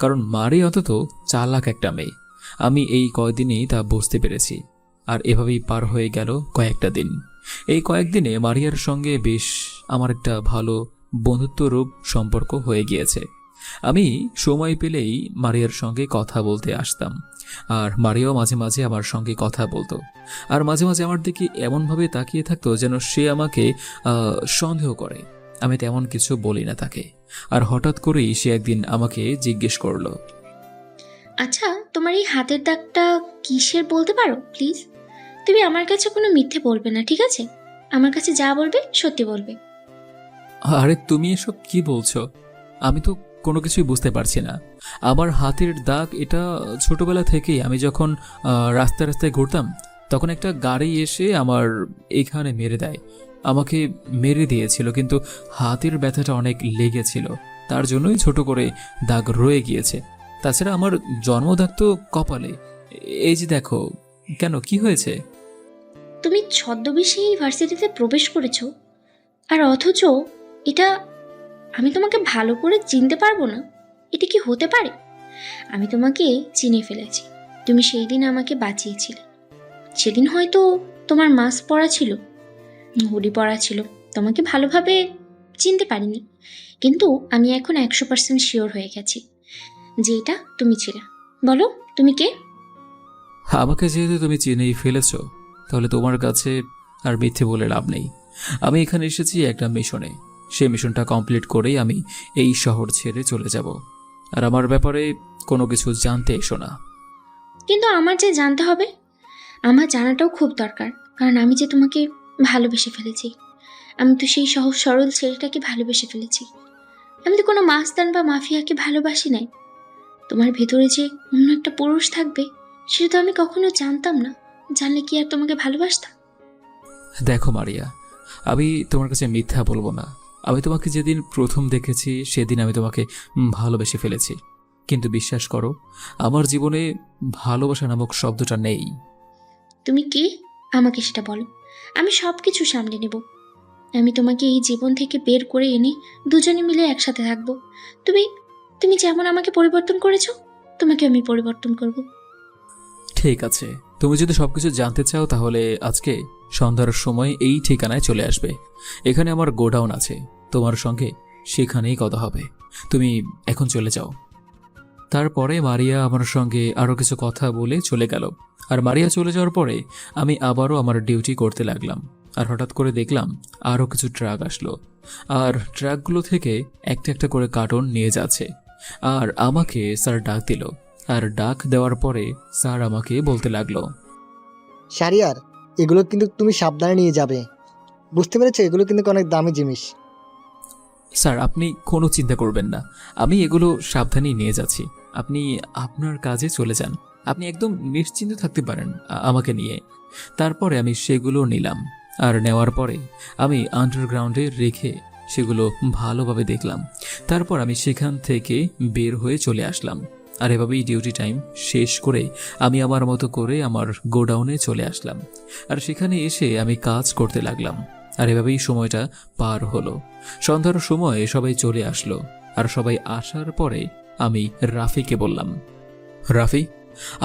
কারণ মারিয়া অন্তত চালাক একটা মেয়ে। আমি এই কয়দিনেই তা বুঝতে পেরেছি। আর এভাবেই পার হয়ে গেল কয়েকটা দিন। এই কয়েকদিনে মারিয়ার সঙ্গে বেশ আমার একটা ভালো বন্ধুত্বরূপ সম্পর্ক হয়ে গিয়েছে। আমি সময় পেলেই মারিয়ার সঙ্গে কথা বলতে আসতাম, আর মারিয়াও মাঝে মাঝে আমার সঙ্গে কথা বলতো। আর মাঝে মাঝে আমার দিকে এমনভাবে তাকিয়ে থাকতো যেন সে আমাকে সন্দেহ করে। আমি তেমন কিছু বলি না তাকে। আর হঠাৎ করেই সে একদিন আমাকে জিজ্ঞেস করলো, আচ্ছা, তোমার এই হাতের দাগটা কিসের বলতে পারো প্লিজ? তুমি আমার কাছে কোনো মিথ্যে বলবে না, ঠিক আছে? আমার কাছে যা বলবে সত্যি বলবে। আরে তুমি এসব কি বলছো? আমি তো কোনো কিছুই বুঝতে পারছি না। আমার হাতের দাগ এটা ছোটবেলা থেকেই আমি যখন রাস্তায় রাস্তায় ঘুরতাম তখন একটা গাড়ি এসে আমার এখানে মেরে দেয়। আমাকে মেরে দিয়েছিল, কিন্তু হাতের ব্যথাটা অনেক লেগেছিল, তার জন্যই ছোট করে দাগ রয়ে গিয়েছে। তাছাড়া আমার জন্মদাগ তো কপালে। এই যে দেখো। কেন, কি হয়েছে? তুমি ছদ্মবেশে এই ভার্সিটিতে প্রবেশ করেছো, আর অথচ এটা আমি তোমাকে ভালো করে চিনতে পারবো না? এটা কি হতে পারে? আমি তোমাকে চিনে ফেলেছি। তুমি সেই দিন আমাকে বাঁচিয়েছিলে। সেদিন হয়তো তোমার মাস্ক পরা ছিল, হুডি পরা ছিল, তোমাকে ভালোভাবে চিনতে পারিনি, কিন্তু আমি এখন 100% শিওর হয়ে গেছি যে এটা তুমি ছিলে। বলো, তুমি কে? আমাকে যেহেতু তুমি চিনেই ফেলেছ, তাহলে তোমার কাছে আর মিথ্যে বলে লাভ নেই। আমি এখানে এসেছি একটা মিশনে। সেই মিশনটা কমপ্লিট করেই আমি এই শহর ছেড়ে চলে যাব। আর আমার ব্যাপারে কোনো কিছু জানতে এসো না। কিন্তু আমার যে জানতে হবে, আমার জানাটাও খুব দরকার, কারণ আমি যে তোমাকে ভালোবেসে ফেলেছি। আমি তো সেই সহজ সরল ছেলেটাকে ভালোবেসে ফেলেছি। আমি তো কোনো মাস্তান বা মাফিয়াকে ভালোবাসি নাই। তোমার ভেতরে যে অন্য একটা পুরুষ থাকবে সেটা তো আমি কখনো জানতাম না। জানলে কি আর তোমাকে ভালোবাসতাম? দেখো মারিয়া, আমি তোমার কাছে মিথ্যা বলবো না। আমি তোমাকে যেদিন প্রথম দেখেছি সেদিন আমি তোমাকে ভালোবেসে ফেলেছি। কিন্তু বিশ্বাস করো, আমার জীবনে ভালোবাসা নামক শব্দটা নেই। তুমি কি, আমাকে সেটা বলো। আমি সব কিছু সামলে নেব। আমি তোমাকে এই জীবন থেকে বের করে এনে দুজনে মিলে একসাথে থাকবো। তুমি তুমি যেমন আমাকে পরিবর্তন করেছো, তোমাকে আমি পরিবর্তন করব। ঠিক আছে, তুমি যদি সবকিছু জানতে চাও তাহলে আজকে সন্ধ্যার সময় এই ঠিকানায় চলে আসবে। এখানে আমার গোডাউন আছে, তোমার সঙ্গে সেখানেই কথা হবে। তুমি এখন চলে যাও। তারপরে মারিয়া আমার সঙ্গে আরও কিছু কথা বলে চলে গেল। আর মারিয়া চলে যাওয়ার পরে আমি আবারও আমার ডিউটি করতে লাগলাম। আর হঠাৎ করে দেখলাম আরও কিছু ট্রাক আসলো, আর ট্রাকগুলো থেকে একটা একটা করে কার্টন নিয়ে যাচ্ছে। আর আমাকে স্যার ডাক দিল। আর ডাক দেওয়ার পরে স্যার আমাকে বলতে লাগলো, শারিয়ার, এগুলো কিন্তু তুমি সাবধানে নিয়ে যাবে, বুঝতে পেরেছো? এগুলো কিন্তু অনেক দামি জিনিস। স্যার আপনি কোনো চিন্তা করবেন না, আমি এগুলো সাবধানেই নিয়ে যাচ্ছি। আপনি আপনার কাজে চলে যান, আপনি একদম নিশ্চিন্ত থাকতে পারেন আমাকে নিয়ে। তারপরে আমি সেগুলো নিলাম। আর নেওয়ার পরে আমি আন্ডারগ্রাউন্ডে রেখে সেগুলো ভালোভাবে দেখলাম। তারপর আমি সেখান থেকে বের হয়ে চলে আসলাম। আর এভাবেই ডিউটি টাইম শেষ করে আমি আমার মতো করে আমার গোডাউনে চলে আসলাম। আর সেখানে এসে আমি কাজ করতে লাগলাম। আর এভাবেই সময়টা পার হলো। সন্ধ্যার সময় সবাই চলে আসলো। আর সবাই আসার পরে আমি রাফিকে বললাম, রাফি,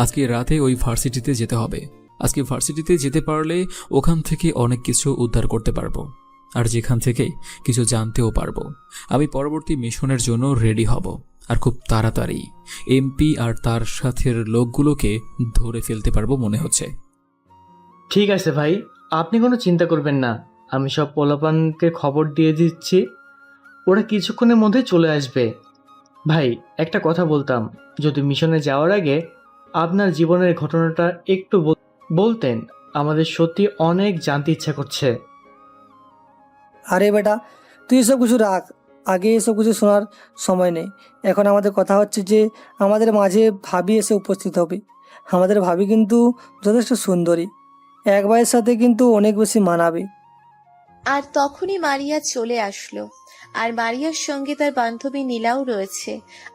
আজকে রাতে ওই ভার্সিটিতে যেতে হবে। আজকে ভার্সিটিতে যেতে পারলে ওখান থেকে অনেক কিছু উদ্ধার করতে পারবো, আর যেখান থেকে কিছু জানতেও পারবো। আমি পরবর্তী মিশনের জন্য রেডি হব। আর খুব তাড়াতাড়ি এমপি আর তার সাথের লোকগুলোকে ধরে ফেলতে পারবো মনে হচ্ছে। ঠিক আছে ভাই, আপনি কোনো চিন্তা করবেন না। আমি সব পোলাপানকে খবর দিয়ে দিচ্ছি, ওরা কিছুক্ষণের মধ্যে চলে আসবে। ভাই, একটা কথা বলতাম, যদি মিশনে যাওয়ার আগে আপনার জীবনের ঘটনাটা একটু বলতেন, আমাদের সত্যি অনেক জানতে ইচ্ছা করছে। আরে বেটা, তুই এসব কিছু রাখ, আগে এসব কিছু শোনার সময় নেই। এখন আমাদের কথা হচ্ছে যে আমাদের মাঝে ভাবি এসে উপস্থিত হবে। আমাদের ভাবি কিন্তু যথেষ্ট সুন্দরী, এক ভাইয়ের সাথে কিন্তু অনেক বেশি মানাবে। আর তখনই মারিয়া চলে আসলো। আর মারিয়ার সঙ্গে তার বান্ধবী নীলাও রয়েছে।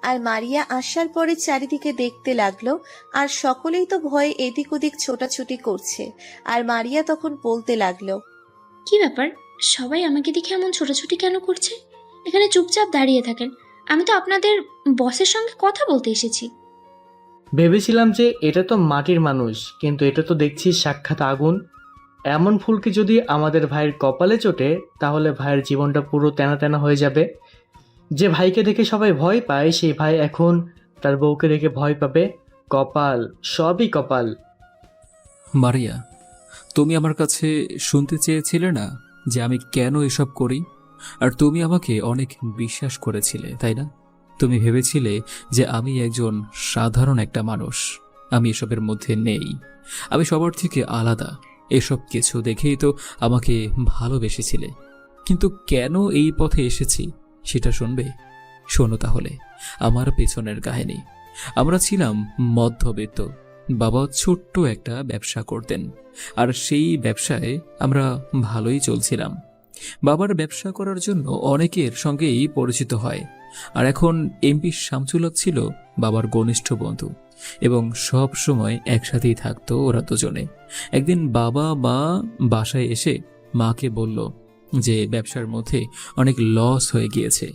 আর মারিয়া আসার পরে চারিদিকে দেখতে লাগলো, আর সকলেই তো ভয়ে এদিক ওদিক ছোটাছুটি করছে। আর মারিয়া তখন বলতে লাগলো, কি ব্যাপার, সবাই আমাকে দেখে এমন ছোটাছুটি কেন করছে? এখানে চুপচাপ দাঁড়িয়ে থাকেন, আমি তো আপনাদের বসের সঙ্গে কথা বলতে এসেছি। ভেবেছিলাম যে এটা তো মাটির মানুষ, কিন্তু এটা তো দেখছি সাক্ষাৎ আগুন। এমন ফুলকি যদি আমাদের ভাইয়ের কপালে চোটে, তাহলে ভাইয়ের জীবনটা পুরো তেনা তেনা হয়ে যাবে। যে ভাইকে দেখে সবাই ভয় পায়, সেই ভাই এখন তার বউকে দেখে ভয় পাবে। কপাল, সবই কপাল। মারিয়া, তুমি আমার কাছে শুনতে চেয়েছিলে না যে আমি কেন এসব করি? আর তুমি আমাকে অনেক বিশ্বাস করেছিলে, তাই না? তুমি ভেবেছিলে যে আমি একজন সাধারণ একটা মানুষ, আমি এসবের মধ্যে নেই, আমি সবার থেকে আলাদা। এসব কিছু দেখেই তো আমাকে ভালোবেসেছিলে। কিন্তু কেন এই পথে এসেছি সেটা শুনবে? শোনো তাহলে আমার পেছনের কাহিনী। আমরা ছিলাম মধ্যবিত্ত। বাবা ছোট্ট একটা ব্যবসা করতেন, আর সেই ব্যবসায় আমরা ভালোই চলছিলাম। বাবার ব্যবসা করার জন্য অনেকের সঙ্গেই পরিচিত হয়। আর এখন এমপি শামসুল হক ছিল বাবার ঘনিষ্ঠ বন্ধু, এবং সব সময় একসাথেই থাকতো ওরা দুজনে। একদিন বাবা মা বাসায় এসে মাকে বলল যে ব্যবসার মধ্যে অনেক লস হয়ে গিয়েছে,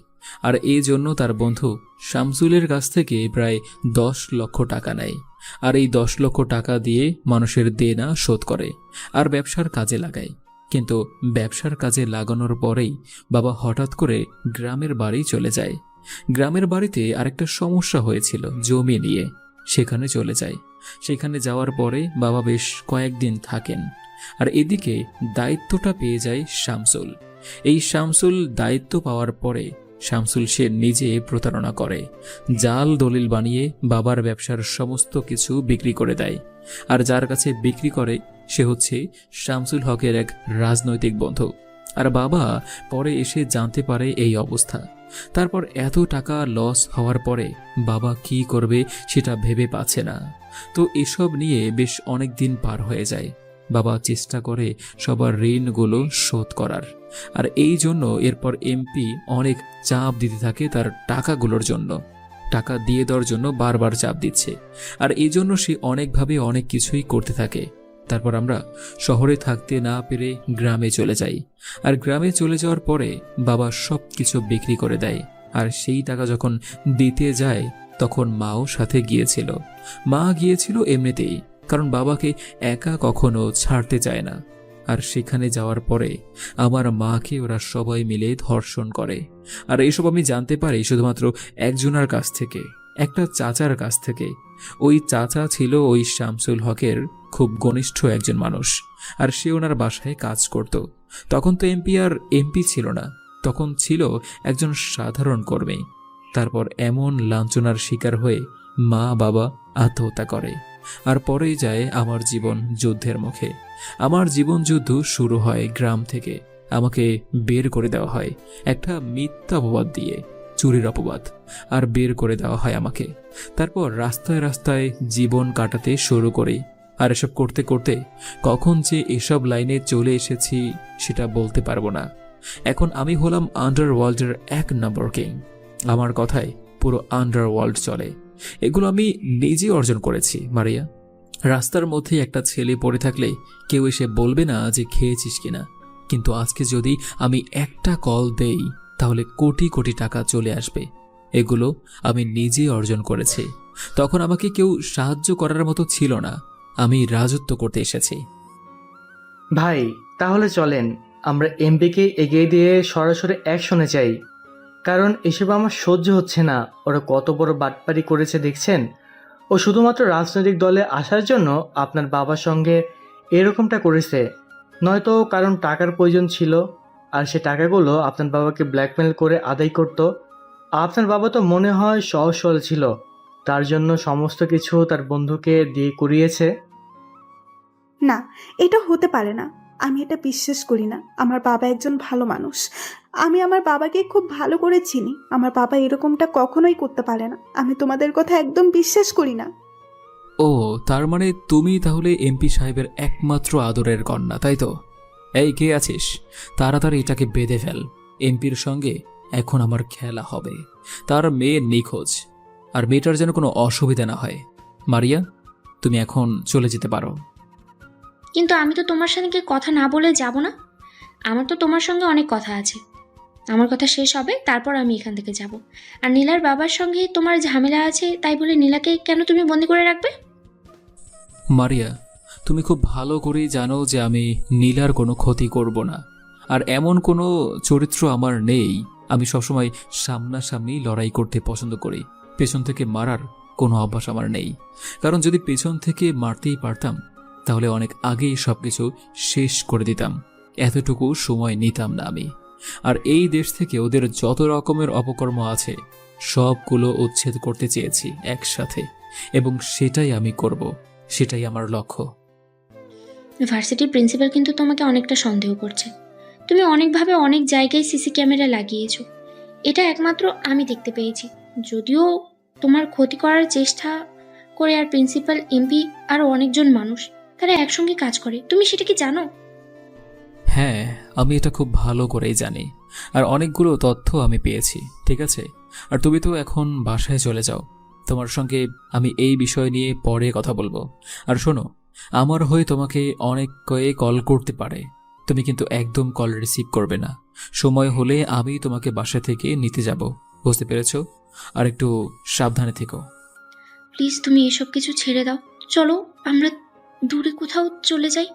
আর এই জন্য তার বন্ধু শামসুলের কাছ থেকে প্রায় 10 লক্ষ টাকা নেয়। আর এই 10 লক্ষ টাকা দিয়ে মানুষের দেনা শোধ করে আর ব্যবসার কাজে লাগায়। কিন্তু ব্যবসার কাজে লাগানোর পরেই বাবা হঠাৎ করে গ্রামের বাড়ি চলে যায়। গ্রামের বাড়িতে আরেকটা সমস্যা হয়েছিল জমি নিয়ে, সেখানে চলে যায়। সেখানে যাওয়ার পরে বাবা বেশ কয়েকদিন থাকেন। আর এদিকে দায়িত্বটা পেয়ে যায় শামসুল। এই শামসুল দায়িত্ব পাওয়ার পরে শামসুল সে নিজে প্রতারণা করে, জাল দলিল বানিয়ে বাবার ব্যবসার সমস্ত কিছু বিক্রি করে দেয়। আর যার কাছে বিক্রি করে সে হচ্ছে শামসুল হকের এক রাজনৈতিক বন্ধু। আর বাবা পরে এসে জানতে পারে এই অবস্থা। তারপর এত টাকা লস হওয়ার পরে বাবা কি করবে সেটা ভেবে পাচ্ছে না। তো এসব নিয়ে বেশ অনেক দিন পার হয়ে যায়। বাবা চেষ্টা করে সবার ঋণগুলো শোধ করার, আর এই জন্য এরপর এমপি অনেক চাপ দিতে থাকে তার টাকাগুলোর জন্য। টাকা দিয়ে দেওয়ার জন্য বারবার চাপ দিচ্ছে, আর এই জন্য সে অনেকভাবে অনেক কিছুই করতে থাকে। তারপর আমরা শহরে থাকতে না পেরে গ্রামে চলে যাই। আর গ্রামে চলে যাওয়ার পরে বাবা সব কিছু বিক্রি করে দেয়। আর সেই টাকা যখন দিতে যায় তখন মাও সাথে গিয়েছিল। মা গিয়েছিল এমনিতেই, কারণ বাবাকে একা কখনো ছাড়তে চায় না। আর সেখানে যাওয়ার পরে আমার মাকে ওরা সবাই মিলে ধর্ষণ করে। আর এসব আমি জানতে পারি শুধুমাত্র একজনের কাছ থেকে, একটা চাচার কাছ থেকে। ওই চাচা ছিল ওই শামসুল হকের খুব ঘনিষ্ঠ একজন মানুষ, আর সে ওনার বাসায় কাজ করত। তখন তো এমপি আর এমপি ছিল না, তখন ছিল একজন সাধারণ কর্মী। তারপর এমন লাঞ্ছনার শিকার হয়ে মা বাবা আত্মহত্যা করে। আর পরেই যায় আমার জীবন যুদ্ধের মুখে। আমার জীবন যুদ্ধ শুরু হয় গ্রাম থেকে। আমাকে বের করে দেওয়া হয় একটা মিথ্যা অপবাদ দিয়ে, চুরির অপবাদ, আর বের করে দেওয়া হয় আমাকে। তারপর রাস্তায় রাস্তায় জীবন কাটাতে শুরু করি। আর এসব করতে করতে কখন যে এসব লাইনে চলে এসেছি সেটা বলতে পারবো না। এখন আমি হলাম আন্ডারওয়ার্ল্ডের 1 নম্বর কিং। আমার কথায় পুরো আন্ডারওয়ার্ল্ড চলে। এগুলো আমি নিজে অর্জন করেছি মারিয়া। রাস্তার মধ্যে একটা ছেলে পড়ে থাকলে কেউ এসে বলবে না যে খেয়েছিস কিনা, কিন্তু আজকে যদি আমি একটা কল দেই তাহলে কোটি কোটি টাকা চলে আসবে। এগুলো আমি নিজে অর্জন করেছি। তখন আমাকে কেউ সাহায্য করার মতো ছিল না, আমি রাজত্ব করতে এসেছি। ভাই, তাহলে চলেন আমরা এমপিকে এগিয়ে দিয়ে সরাসরি অ্যাকশনে চাই। কারণ এসব আমার সহ্য হচ্ছে না। ওরা কত বড় বাটপারি করেছে দেখছেন। ও শুধুমাত্র রাজনৈতিক দলে আসার জন্য আপনার বাবার সঙ্গে এরকমটা করেছে, নয়তো কারণ টাকার প্রয়োজন ছিল। আর সে টাকাগুলো আপনার বাবাকে ব্ল্যাকমেল করে আদায় করত। আপনার বাবা তো মনে হয় সহজ সরল ছিল, তার জন্য সমস্ত কিছু তার বন্ধুকে দিয়ে করিয়েছে। না, এটা হতে পারে না। আমি এটা বিশ্বাস করি না। আমার বাবা একজন ভালো মানুষ। আমি আমার বাবাকে খুব ভালো করে চিনি। আমার বাবা এরকমটা কখনোই করতে পারে না। আমি তোমাদের কথা একদম বিশ্বাস করি না। ও, তার মানে তুমি তাহলে এমপি সাহেবের একমাত্র আদরের কন্যা, তাই তো? এই, কে আছিস? তাড়াতাড়ি এটাকে বেঁধে ফেল। এমপির সঙ্গে এখন আমার খেলা হবে। তার মেয়ে নিখোঁজ, আর মেয়েটার যেন কোনো অসুবিধা না হয়। মারিয়া, তুমি এখন চলে যেতে পারো। কিন্তু আমি তো তোমার সঙ্গে কথা না বলে যাব না। আমার তো তোমার সঙ্গে অনেক কথা আছে। আমার কথা শেষ হবে, তারপর আমি এখান থেকে যাব। আর নীলার বাবার সঙ্গে তোমার ঝামেলা আছে তাই বলে নীলাকে কেন তুমি বন্দি করে রাখবে? মারিয়া, তুমি খুব ভালো করেই জানো যে আমি নীলার কোনো ক্ষতি করব না, আর এমন কোনো চরিত্র আমার নেই। আমি সবসময় সামনাসামনি লড়াই করতে পছন্দ করি। পেছন থেকে মারার কোনো অভ্যাস আমার নেই, কারণ যদি পেছন থেকে মারতেই পারতাম তাহলে অনেক আগেই সবকিছু শেষ করে দিতাম। এতটুকু সময় নিতাম না আমি। আর এই দেশ থেকে ওদের যত রকমের অপকর্ম আছে সবগুলো উচ্ছেদ করতে চেয়েছি একসাথে, এবং সেটাই আমি করব। সেটাই আমার লক্ষ্য। ভার্সিটির প্রিন্সিপাল কিন্তু তোমাকে অনেকটা সন্দেহ করছে। তুমি অনেকভাবে অনেক জায়গায় সিসি ক্যামেরা লাগিয়েছো, এটা একমাত্র আমি দেখতে পেয়েছি। যদিও তোমার ক্ষতি করার চেষ্টা করে, আর প্রিন্সিপাল, এমপি আরও অনেকজন মানুষ তারা একসঙ্গে কাজ করে, তুমি সেটা কি জানো? হ্যাঁ, আমি এটা খুব ভালো করেই জানি, আর অনেকগুলো তথ্য আমি পেয়েছি। ঠিক আছে, আর তুমি তো এখন বাসায় চলে যাও। তোমার সঙ্গে আমি এই বিষয় নিয়ে পরে কথা বলবো। আর শোনো, আমার হয়ে তোমাকে অনেকে কল করতে পারে, তুমি কিন্তু একদম কল রিসিভ করবে না। সময় হলে আমি তোমাকে বাসা থেকে নিতে যাব, বুঝতে পেরেছো? আর একটু সাবধানে থেকো। প্লিজ তুমি এসব কিছু ছেড়ে দাও, চলো আমরা দূরে কোথাও চলে যাই।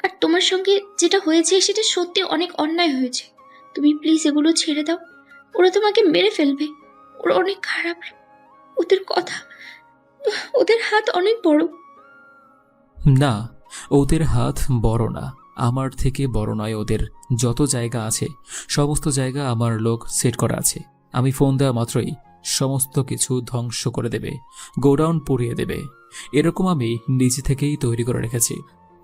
আর তোমার সঙ্গে যেটা হয়েছে সেটা সত্যি অনেক অন্যায় হয়েছে। তুমি প্লিজ এগুলো ছেড়ে দাও। ওরা তোমাকে মেরে ফেলবে, ওরা অনেক খারাপ। ওদের কথা, ওদের হাত অনেক বড়। না, ওদের হাত বড় না, আমার থেকে বড় নয়। ওদের যত জায়গা আছে সমস্ত জায়গা আমার লোক সেট করা আছে। আমি ফোন দেওয়া মাত্রই সমস্ত কিছু ধ্বংস করে দেবে, গোডাউন পুড়িয়ে দেবে। এরকম আমি নিজে থেকেই তৈরি করে রেখেছি।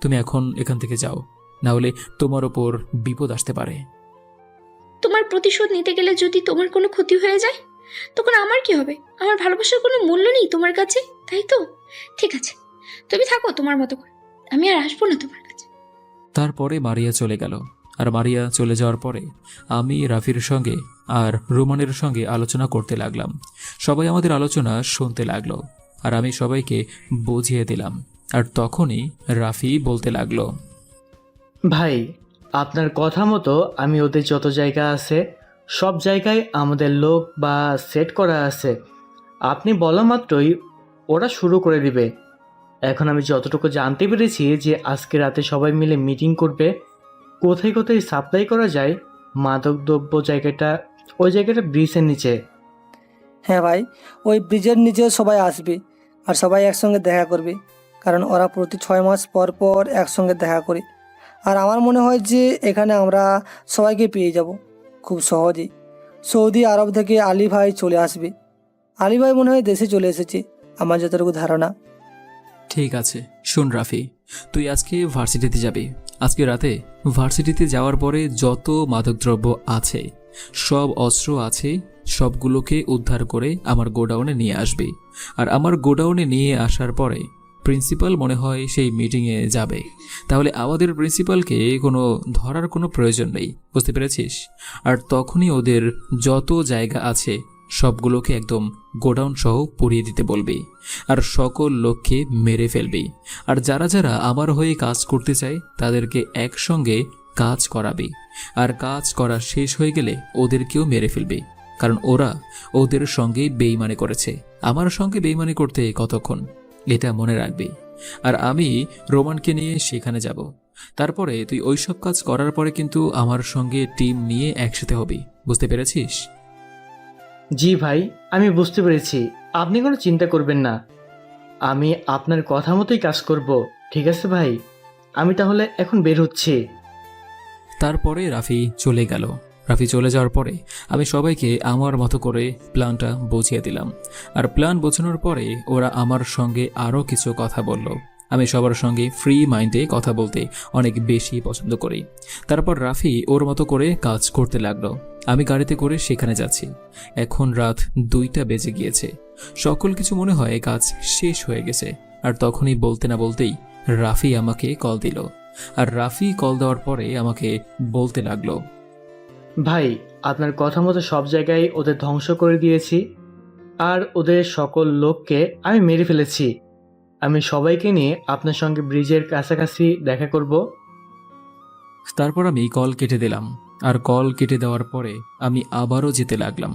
তুমি এখন এখান থেকে যাও, না হলে তোমার ওপর বিপদ আসতে পারে। তোমার প্রতিশোধ নিতে গেলে যদি তোমার কোনো ক্ষতি হয়ে যায় তখন আমার কি হবে? আমার ভালোবাসার কোনো মূল্য নেই তোমার কাছে, তাই তো? ঠিক আছে, তুমি থাকো তোমার মতো করে, আমি আর আসবো না তোমার কাছে। তারপরে মারিয়া চলে গেল। আর মারিয়া চলে যাওয়ার পরে আমি রাফির সঙ্গে আর রোমানের সঙ্গে আলোচনা করতে লাগলাম। সবাই আমাদের আলোচনা শুনতে লাগলো, আর আমি সবাইকে বুঝিয়ে দিলাম। আর তখনই রাফি বলতে লাগলো, ভাই, আপনার কথা মতো আমি ওদের যত জায়গা আছে সব জায়গায় আমাদের লোক বা সেট করা আছে। আপনি বলা মাত্রই ওরা শুরু করে দিবে। এখন আমি যতটুকু জানতে পেরেছি যে আজকে রাতে সবাই মিলে মিটিং করবে কোথায় কোথায় সাপ্লাই করা যায় মাদকদ্রব্য জায়গাটা, ওই জায়গাটা ব্রিজের নিচে। হ্যাঁ ভাই, ওই ব্রিজের নিচে সবাই আসবে আর সবাই একসঙ্গে দেখা করবে, কারণ ওরা প্রতি 6 মাস পর পর একসঙ্গে দেখা করে। আর আমার মনে হয় যে এখানে আমরা সবাইকে পেয়ে যাব খুব সহজেই। সৌদি আরব থেকে আলী ভাই চলে আসবে। আলী ভাই মনে হয় দেশে চলে এসেছে, আমার যতটুকু ধারণা। ঠিক আছে, শোন রাফি, তুই আজকে ভার্সিটিতে যাবি। আজকে রাতে ভার্সিটিতে যাওয়ার পরে যত মাদকদ্রব্য আছে, সব অস্ত্র আছে, সবগুলোকে উদ্ধার করে আমার গোডাউনে নিয়ে আসবি। আর আমার গোডাউনে নিয়ে আসার পরে প্রিন্সিপাল মনে হয় সেই মিটিংয়ে যাবে, তাহলে আমাদের প্রিন্সিপালকে ধরার কোনো প্রয়োজন নেই, বুঝতে পেরেছিস? আর তখনই ওদের যত জায়গা আছে সবগুলোকে একদম গোডাউন সহ পুড়িয়ে দিতে বলবি, আর সকল লোককে মেরে ফেলবি। আর যারা যারা আমার হয়ে কাজ করতে চায় তাদেরকে একসঙ্গে কাজ করাবি, আর কাজ করা শেষ হয়ে গেলে ওদেরকেও মেরে ফেলবি, কারণ ওরা ওদের সঙ্গে বেইমানি করেছে। আমার সঙ্গে বেইমানি করতে কতক্ষণ, এটা মনে রাখবি। আর আমি রোমানকে নিয়ে সেখানে যাব। তারপরে তুই ওইসব কাজ করার পরে কিন্তু আমার সঙ্গে টিম নিয়ে একসাথে হবি, বুঝতে পেরেছিস? জি ভাই, আমি বুঝতে পেরেছি, আপনি কোনো চিন্তা করবেন না, আমি আপনার কথা মতোই কাজ করব। ঠিক আছে ভাই, আমি তাহলে এখন বের হচ্ছি। তারপরে রাফি চলে গেল। রাফি চলে যাওয়ার পরে আমি সবাইকে আমার মতো করে প্ল্যানটা বুঝিয়ে দিলাম। আর প্ল্যান বোঝানোর পরে ওরা আমার সঙ্গে আরও কিছু কথা বলল। আমি সবার সঙ্গে ফ্রি মাইন্ডে কথা বলতে অনেক বেশি পছন্দ করি। তারপর রাফি ওর মতো করে কাজ করতে লাগলো। আমি গাড়িতে করে সেখানে যাচ্ছি। এখন রাত 2টা বেজে গিয়েছে। সকল কিছু মনে হয় কাজ শেষ হয়ে গেছে। আর তখনই বলতে না বলতেই রাফি আমাকে কল দিল। আর রাফি কল দেওয়ার পরে আমাকে বলতে লাগলো, ভাই আপনার কথা মতো সব জায়গায় ওদের ধ্বংস করে দিয়েছি, আর ওদের সকল লোককে আমি মেরে ফেলেছি। আমি সবাইকে নিয়ে আপনার সঙ্গে ব্রিজের কাছাকাছি দেখা করব। তারপর আমি কল কেটে দিলাম। আর কল কেটে দেওয়ার পরে আমি আবারও যেতে লাগলাম।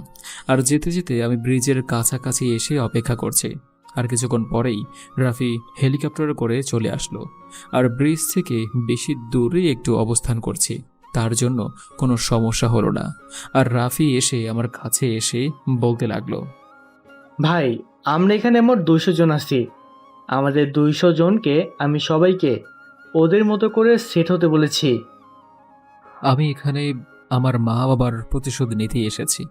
আর যেতে যেতে আমি ব্রিজের কাছাকাছি এসে অপেক্ষা করছি। আর কিছুক্ষণ পরেই রাফি হেলিকপ্টারে করে চলে আসলো। আর ব্রিজ থেকে বেশি দূরে একটু অবস্থান করছি, তার জন্য কোনো সমস্যা হলো না। আর রাফি এসে আমার কাছে এসে বলতে লাগলো, ভাই আমরা এখানে মোট 200 জন আছি। আমাদের 200 জনকে আমি সবাইকে ওদের মতো করে সেট হতে বলেছি। আমি এখানে আমার মা বাবার প্রতিশোধ নিতেই এসেছি।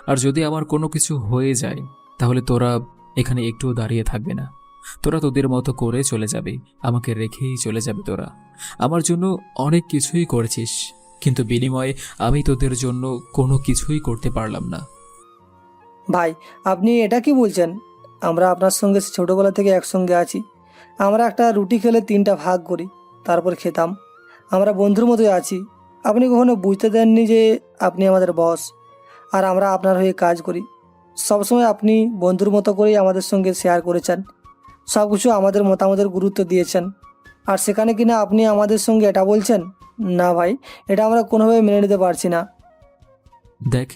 আর যদি আমার কোনো কিছু হয়ে যায় তাহলে তোরা এখানে একটুও দাঁড়িয়ে থাকবে না। তোরা তোদের মতো করে চলে যাবে, আমাকে রেখেই চলে যাবে। তোরা আমার জন্য অনেক কিছুই করেছিস, কিন্তু বিনিময়ে আমি তোদের জন্য কোনো কিছুই করতে পারলাম না। ভাই আপনি এটা কি বলছেন? আমরা আপনার সঙ্গে ছোটোবেলা থেকে একসঙ্গে আছি। আমরা একটা রুটি খেলে 3টা ভাগ করি, তারপর খেতাম। আমরা বন্ধুর মতোই আছি। আপনি কখনো বুঝতে দেননি যে আপনি আমাদের বস, আর আমরা আপনার হয়ে কাজ করি। সবসময় আপনি বন্ধুর মতো করেই আমাদের সঙ্গে শেয়ার করেছেন, সব কিছু আমাদের মতামতের গুরুত্ব দিয়েছেন। আর সেখানে কিনা আপনি আমাদের সঙ্গে এটা বলছেন? না ভাই, এটা আমরা কোনোভাবে মেনে নিতে পারছি না। দেখ,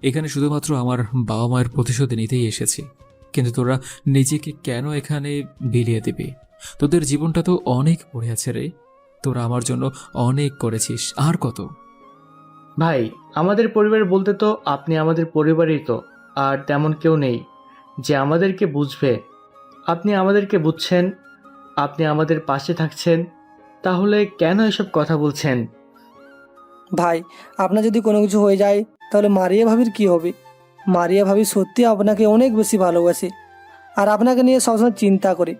এখানে শুধুমাত্র আমার বাবা মায়ের প্রতিশোধ নিতেই এসেছি, কিন্তু তোরা নিজেকে কেন এখানে বিলিয়ে দিবি? তোদের জীবনটা তো অনেক পড়ে আছে রে। তোরা আমার জন্য অনেক করেছিস, আর কত। ভাই আমাদের পরিবার বলতে তো আপনি আমাদের পরিবারই তো, আর তেমন কেউ নেই যে আমাদেরকে বুঝবে। আপনি আমাদেরকে বুঝছেন, আপনি আমাদের পাশে থাকছেন, তাহলে কেন এসব কথা বলছেন? ভাই আপনার যদি কোনো কিছু হয়ে যায় তাহলে মারিয়া ভাবির কি হবে? মারিয়া ভাবি সত্যি আপনাকে অনেক বেশি ভালোবাসে, আর আপনাকে নিয়ে সবসময় চিন্তা করে।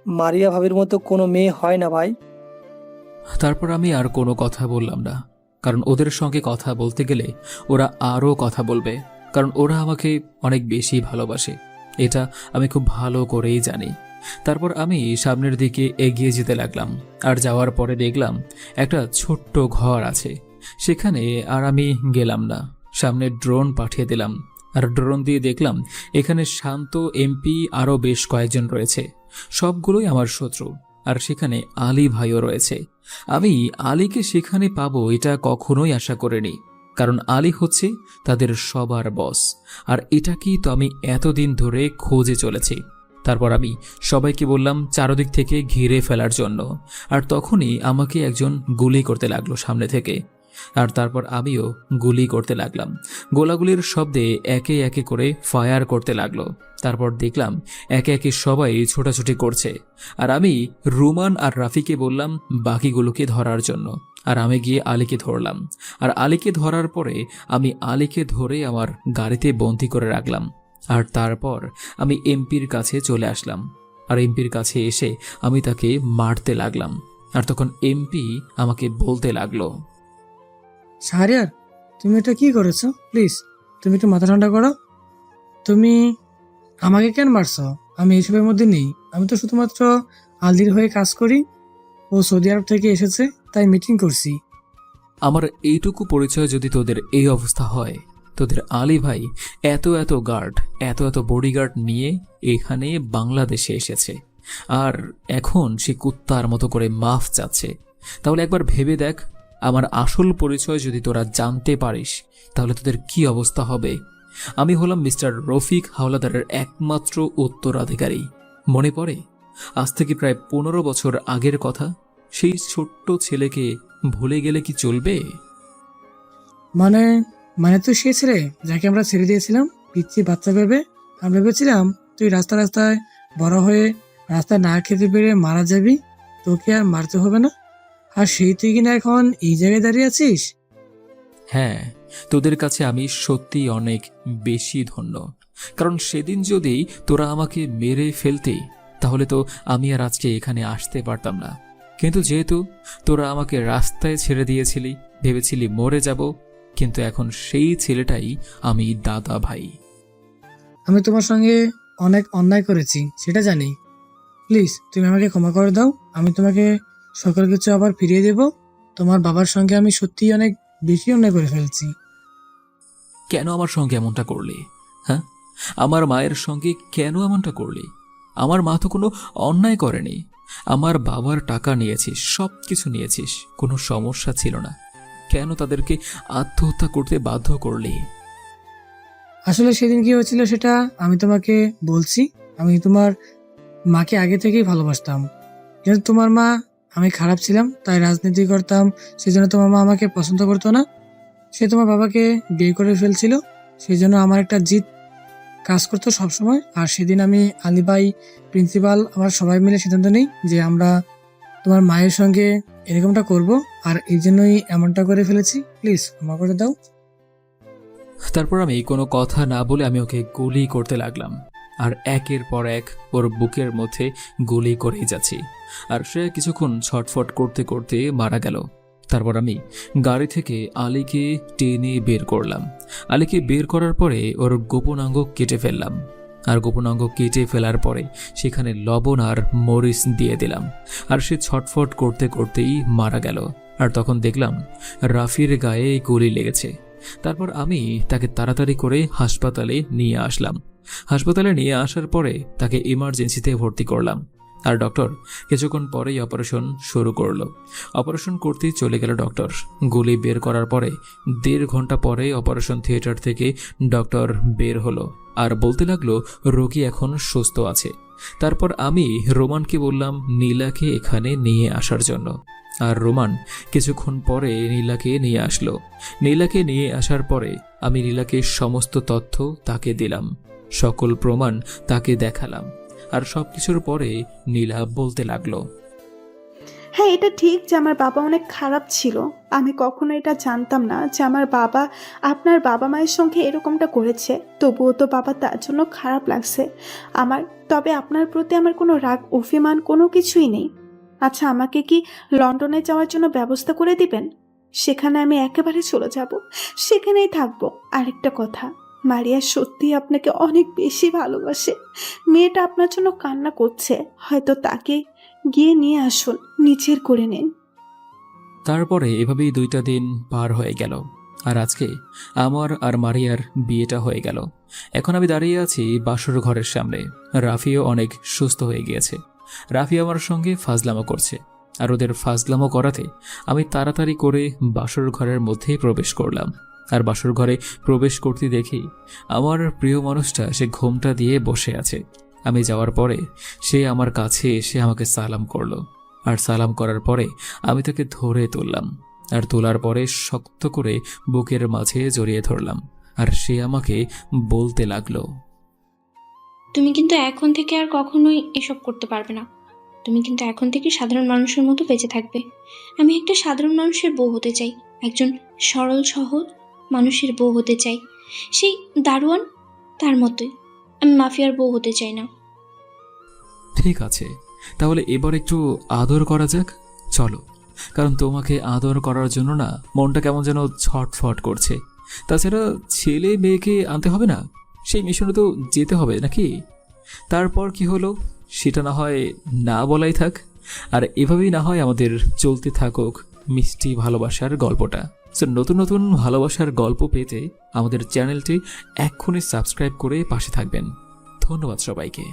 মারিয়া ভাবির মতো কোনো মেয়ে হয় না ভাই। তারপর আমি আর কোনো কথা বললাম না, কারণ ওদের সঙ্গে কথা বলতে গেলে ওরা আরও কথা বলবে, কারণ ওরা আমাকে অনেক বেশি ভালোবাসে। এটা আমি খুব ভালো করেই জানি। তারপর আমি সামনের দিকে এগিয়ে যেতে লাগলাম। আর যাওয়ার পরে দেখলাম একটা ছোট্ট ঘর আছে, সেখানে আর আমি গেলাম না। সামনে ড্রোন পাঠিয়ে দিলাম, আর ড্রোন দিয়ে দেখলাম এখানে শান্ত, এমপি আরও বেশ কয়েকজন রয়েছে। সবগুলোই আমার শত্রু। আর সেখানে আলী ভাইও রয়েছে। আমি আলীকে সেখানে পাবো এটা কখনোই আশা করিনি, কারণ আলী হচ্ছে তাদের সবার বস। আর এটাকেই তো আমি এতদিন ধরে খোঁজে চলেছি। তারপর আমি সবাইকে বললাম চারদিক থেকে ঘিরে ফেলার জন্য। আর তখনই আমাকে একজন গুলি করতে লাগলো সামনে থেকে। আর তারপর আমিও গুলি করতে লাগলাম। গোলাগুলির শব্দে একে একে করে ফায়ার করতে লাগলো। তারপর দেখলাম একে একে সবাই ছোটাছুটি করছে। আর আমি রুমান আর রাফিকে বললাম বাকিগুলোকে ধরার জন্য। আর আমি গিয়ে আলীকে ধরলাম। আর আলীকে ধরার পরে আমি আলীকে ধরে আমার গাড়িতে বন্দি করে রাখলাম। আর তারপর আমি এমপির কাছে চলে আসলাম। আর এমপির কাছে এসে আমি তাকে মারতে লাগলাম। আর তখন এমপি আমাকে বলতে লাগলো, শাহরিয়ার, তুমি এটা কি করেছো? প্লিজ তুমি একটু মাথা ঠান্ডা করো। তুমি আমাকে কেন মারছো? আমি এইসবের মধ্যে নেই। আমি তো শুধুমাত্র আলদির হয়ে কাজ করি। ও সৌদি আরব থেকে এসেছে, তাই মিটিং করছি। আমার এইটুকু পরিচয় যদি তোদের এই অবস্থা হয়, তোদের আলী ভাই এত এত গার্ড, এত এত বডিগার্ড নিয়ে এখানে বাংলাদেশে এসেছে, আর এখন সে কুত্তার মতো করে মাফ চাচ্ছে, তাহলে একবার ভেবে দেখ, আমার আসল পরিচয় যদি তোরা জানতে পারিস তাহলে তোদের কি অবস্থা হবে। আমি হলাম মিস্টার রফিক হাওলাদারের একমাত্র উত্তরাধিকারী। মনে পড়ে আজ থেকে প্রায় 15 বছর আগের কথা? সেই ছোট্ট ছেলেকে ভুলে গেলে কি চলবে? মানে মানে তুই সে ছেলে যাকে আমরা ছেড়ে দিয়েছিলাম পিচ্ছি বাচ্চা ভেবে? আমরা ভেবেছিলাম তুই রাস্তায় বড় হয়ে রাস্তায় না খেতে পেরে মারা যাবি, তোকে আর মারতে হবে না। আর সেই তুই কিনা এখন এই জায়গায় দাঁড়িয়ে আছিস। হ্যাঁ, তোদের কাছে আমি সত্যি অনেক বেশি ধন্য, কারণ সেদিন যদি তোরা আমাকে মেরে ফেলতে তাহলে তো আমি আর আজকে এখানে আসতে পারতাম না। কিন্তু যেহেতু তোরা আমাকে রাস্তায় ছেড়ে দিয়েছিলি, ভেবেছিলি মরে যাব, কিন্তু এখন সেই ছেলেটাই আমি দাদা ভাই। আমি তোমার সঙ্গে অনেক অন্যায় করেছি, সেটা জানি, প্লিজ তুমি আমাকে ক্ষমা করে দাও, আমি তোমাকে সকল কিছু আবার ফিরিয়ে দেব। তোমার বাবার সঙ্গে আমি সত্যিই অনেক বেশি অন্যায় করে ফেলছি। কেন আমার সঙ্গে এমনটা করলি? হ্যাঁ, আমার মায়ের সঙ্গে কেন এমনটা করলি? আমার মা তো কোনো অন্যায় করেনি। আমার বাবার টাকা নিয়েছিস, সব কিছু নিয়েছিস, কোনো সমস্যা ছিল না। কেন তাদেরকে আত্মহত্যা করতে বাধ্য করলি? আসলে সেদিন কি হয়েছিল সেটা আমি তোমাকে বলছি। আমি তোমার মাকে আগে থেকেই ভালোবাসতাম, কিন্তু তোমার মা, আমি খারাপ ছিলাম তাই রাজনীতি করতাম, সেজন্য তোমার মা আমাকে পছন্দ করতো না। সে তোমার বাবাকে বিয়ে করে ফেলছিল, সেই জন্য আমার একটা জিদ কাজ করতো সবসময়। আর সেদিন আমি, আলিবাই, প্রিন্সিপাল, আমরা সবাই মিলে সিদ্ধান্ত নিই যে আমরা তোমার মায়ের সঙ্গে এরকমটা করব, আর এই জন্যই এমনটা করে ফেলেছি। প্লিজ ক্ষমা করে দাও। তারপর আমি কোনো কথা না বলে আমি ওকে গুলি করতে লাগলাম, আর একের পর এক ওর বুকের মধ্যে গুলি করেই যাচ্ছি। আর সে কিছুক্ষণ ছটফট করতে করতে মারা গেল। তারপর আমি গাড়ি থেকে আলীকে টেনে বের করলাম। আলীকে বের করার পরে ওর গোপনাঙ্গ কেটে ফেললাম, আর গোপনাঙ্গ কেটে ফেলার পরে সেখানে লবণ আর মরিচ দিয়ে দিলাম, আর সে ছটফট করতে করতেই মারা গেল। আর তখন দেখলাম রাফির গায়ে গুলি লেগেছে। তারপর আমি তাকে তাড়াতাড়ি করে হাসপাতালে নিয়ে আসলাম। হাসপাতালে নিয়ে আসার পরে তাকে ইমার্জেন্সিতে ভর্তি করলাম, আর ডক্টর কিছুক্ষণ পরেই অপারেশন শুরু করলো। অপারেশন করতেই চলে গেল ডক্টর। গুলি বের করার পরে 1.5 ঘন্টা পরে অপারেশন থিয়েটার থেকে ডক্টর বের হলো আর বলতে লাগলো রোগী এখন সুস্থ আছে। তারপর আমি রোমানকে বললাম নীলাকে এখানে নিয়ে আসার জন্য, আর রোমান কিছুক্ষণ পরে নীলাকে নিয়ে আসলো। নীলাকে নিয়ে আসার পরে আমি নীলাকে সমস্ত তথ্য তাকে দিলাম, সকল প্রমাণ তাকে দেখালাম, আর সবকিছুর পরে নীলা বলতে লাগলো, হ্যাঁ, এটা ঠিক যে আমার বাবা অনেক খারাপ ছিল। আমি কখনো এটা জানতাম না যে আমার বাবা আপনার বাবা মায়ের সঙ্গে এরকমটা করেছে। তবুও তো বাবা তার জন্য খারাপ লাগছে আমার। তবে আপনার প্রতি আমার কোনো রাগ অভিমান কোনো কিছুই নেই। আচ্ছা, আমাকে কি লন্ডনে যাওয়ার জন্য ব্যবস্থা করে দিবেন? সেখানে আমি একেবারে চলে যাব, সেখানেই থাকবো। আরেকটা কথা, মারিয়া সত্যি আপনাকে অনেক বেশি ভালোবাসে। মেয়েটা আপনার জন্য কান্না করছে, হয়তো তাকে গিয়ে নিয়ে আসুন, নিজের করে নিন। তারপরে এভাবেই 2টা দিন পার হয়ে গেল, আর আজকে আমার আর মারিয়ার বিয়েটা হয়ে গেল। এখন আমি দাঁড়িয়ে আছি বাসর ঘরের সামনে। রাফিও অনেক সুস্থ হয়ে গিয়েছে। রাফি আমার সঙ্গে ফাজলামো করছে, আর ওদের ফাজলামো করাতে আমি তাড়াতাড়ি করে বাসর ঘরের মধ্যে প্রবেশ করলাম। আর বাসর ঘরে প্রবেশ করতে দেখি আমার প্রিয় মানুষটা সে ঘোমটা দিয়ে বসে আছে। আমি যাওয়ার পরে সে আমার কাছে এসে আমাকে সালাম করলো, আর সালাম করার পরে আমি তাকে ধরে তুললাম, আর তোলার পরে শক্ত করে বুকের মাঝে জড়িয়ে ধরলাম। আর সে আমাকে বলতে লাগলো, তুমি কিন্তু এখন থেকে আর কখনোই এসব করতে পারবে না। তুমি কিন্তু এখন থেকে সাধারণ মানুষের মতো বেঁচে থাকবে। আমি একটা সাধারণ মানুষের বউ হতে চাই, একজন সরল সহজ মানুষের বউ হতে চাই, সেই দারোয়ান তার মতোই। আমি মাফিয়ার বউ হতে চাই না। ঠিক আছে, তাহলে এবার একটু আদর করা যাক, চলো। কারণ তোমাকে আদর করার জন্য না মনটা কেমন যেন ছটফট করছে। তাছাড়া ছেলে মেয়েকে আনতে হবে না, সেই মিশনে তো যেতে হবে নাকি? তারপর কি হলো সেটা না হয় না বলাই থাক, আর এভাবেই না হয় আমাদের চলতে থাকুক মিষ্টি ভালোবাসার গল্পটা। সো নতুন নতুন ভালোবাসার গল্প পেতে আমাদের চ্যানেলটি এক্ষুনি সাবস্ক্রাইব করে পাশে থাকবেন। ধন্যবাদ সবাইকে।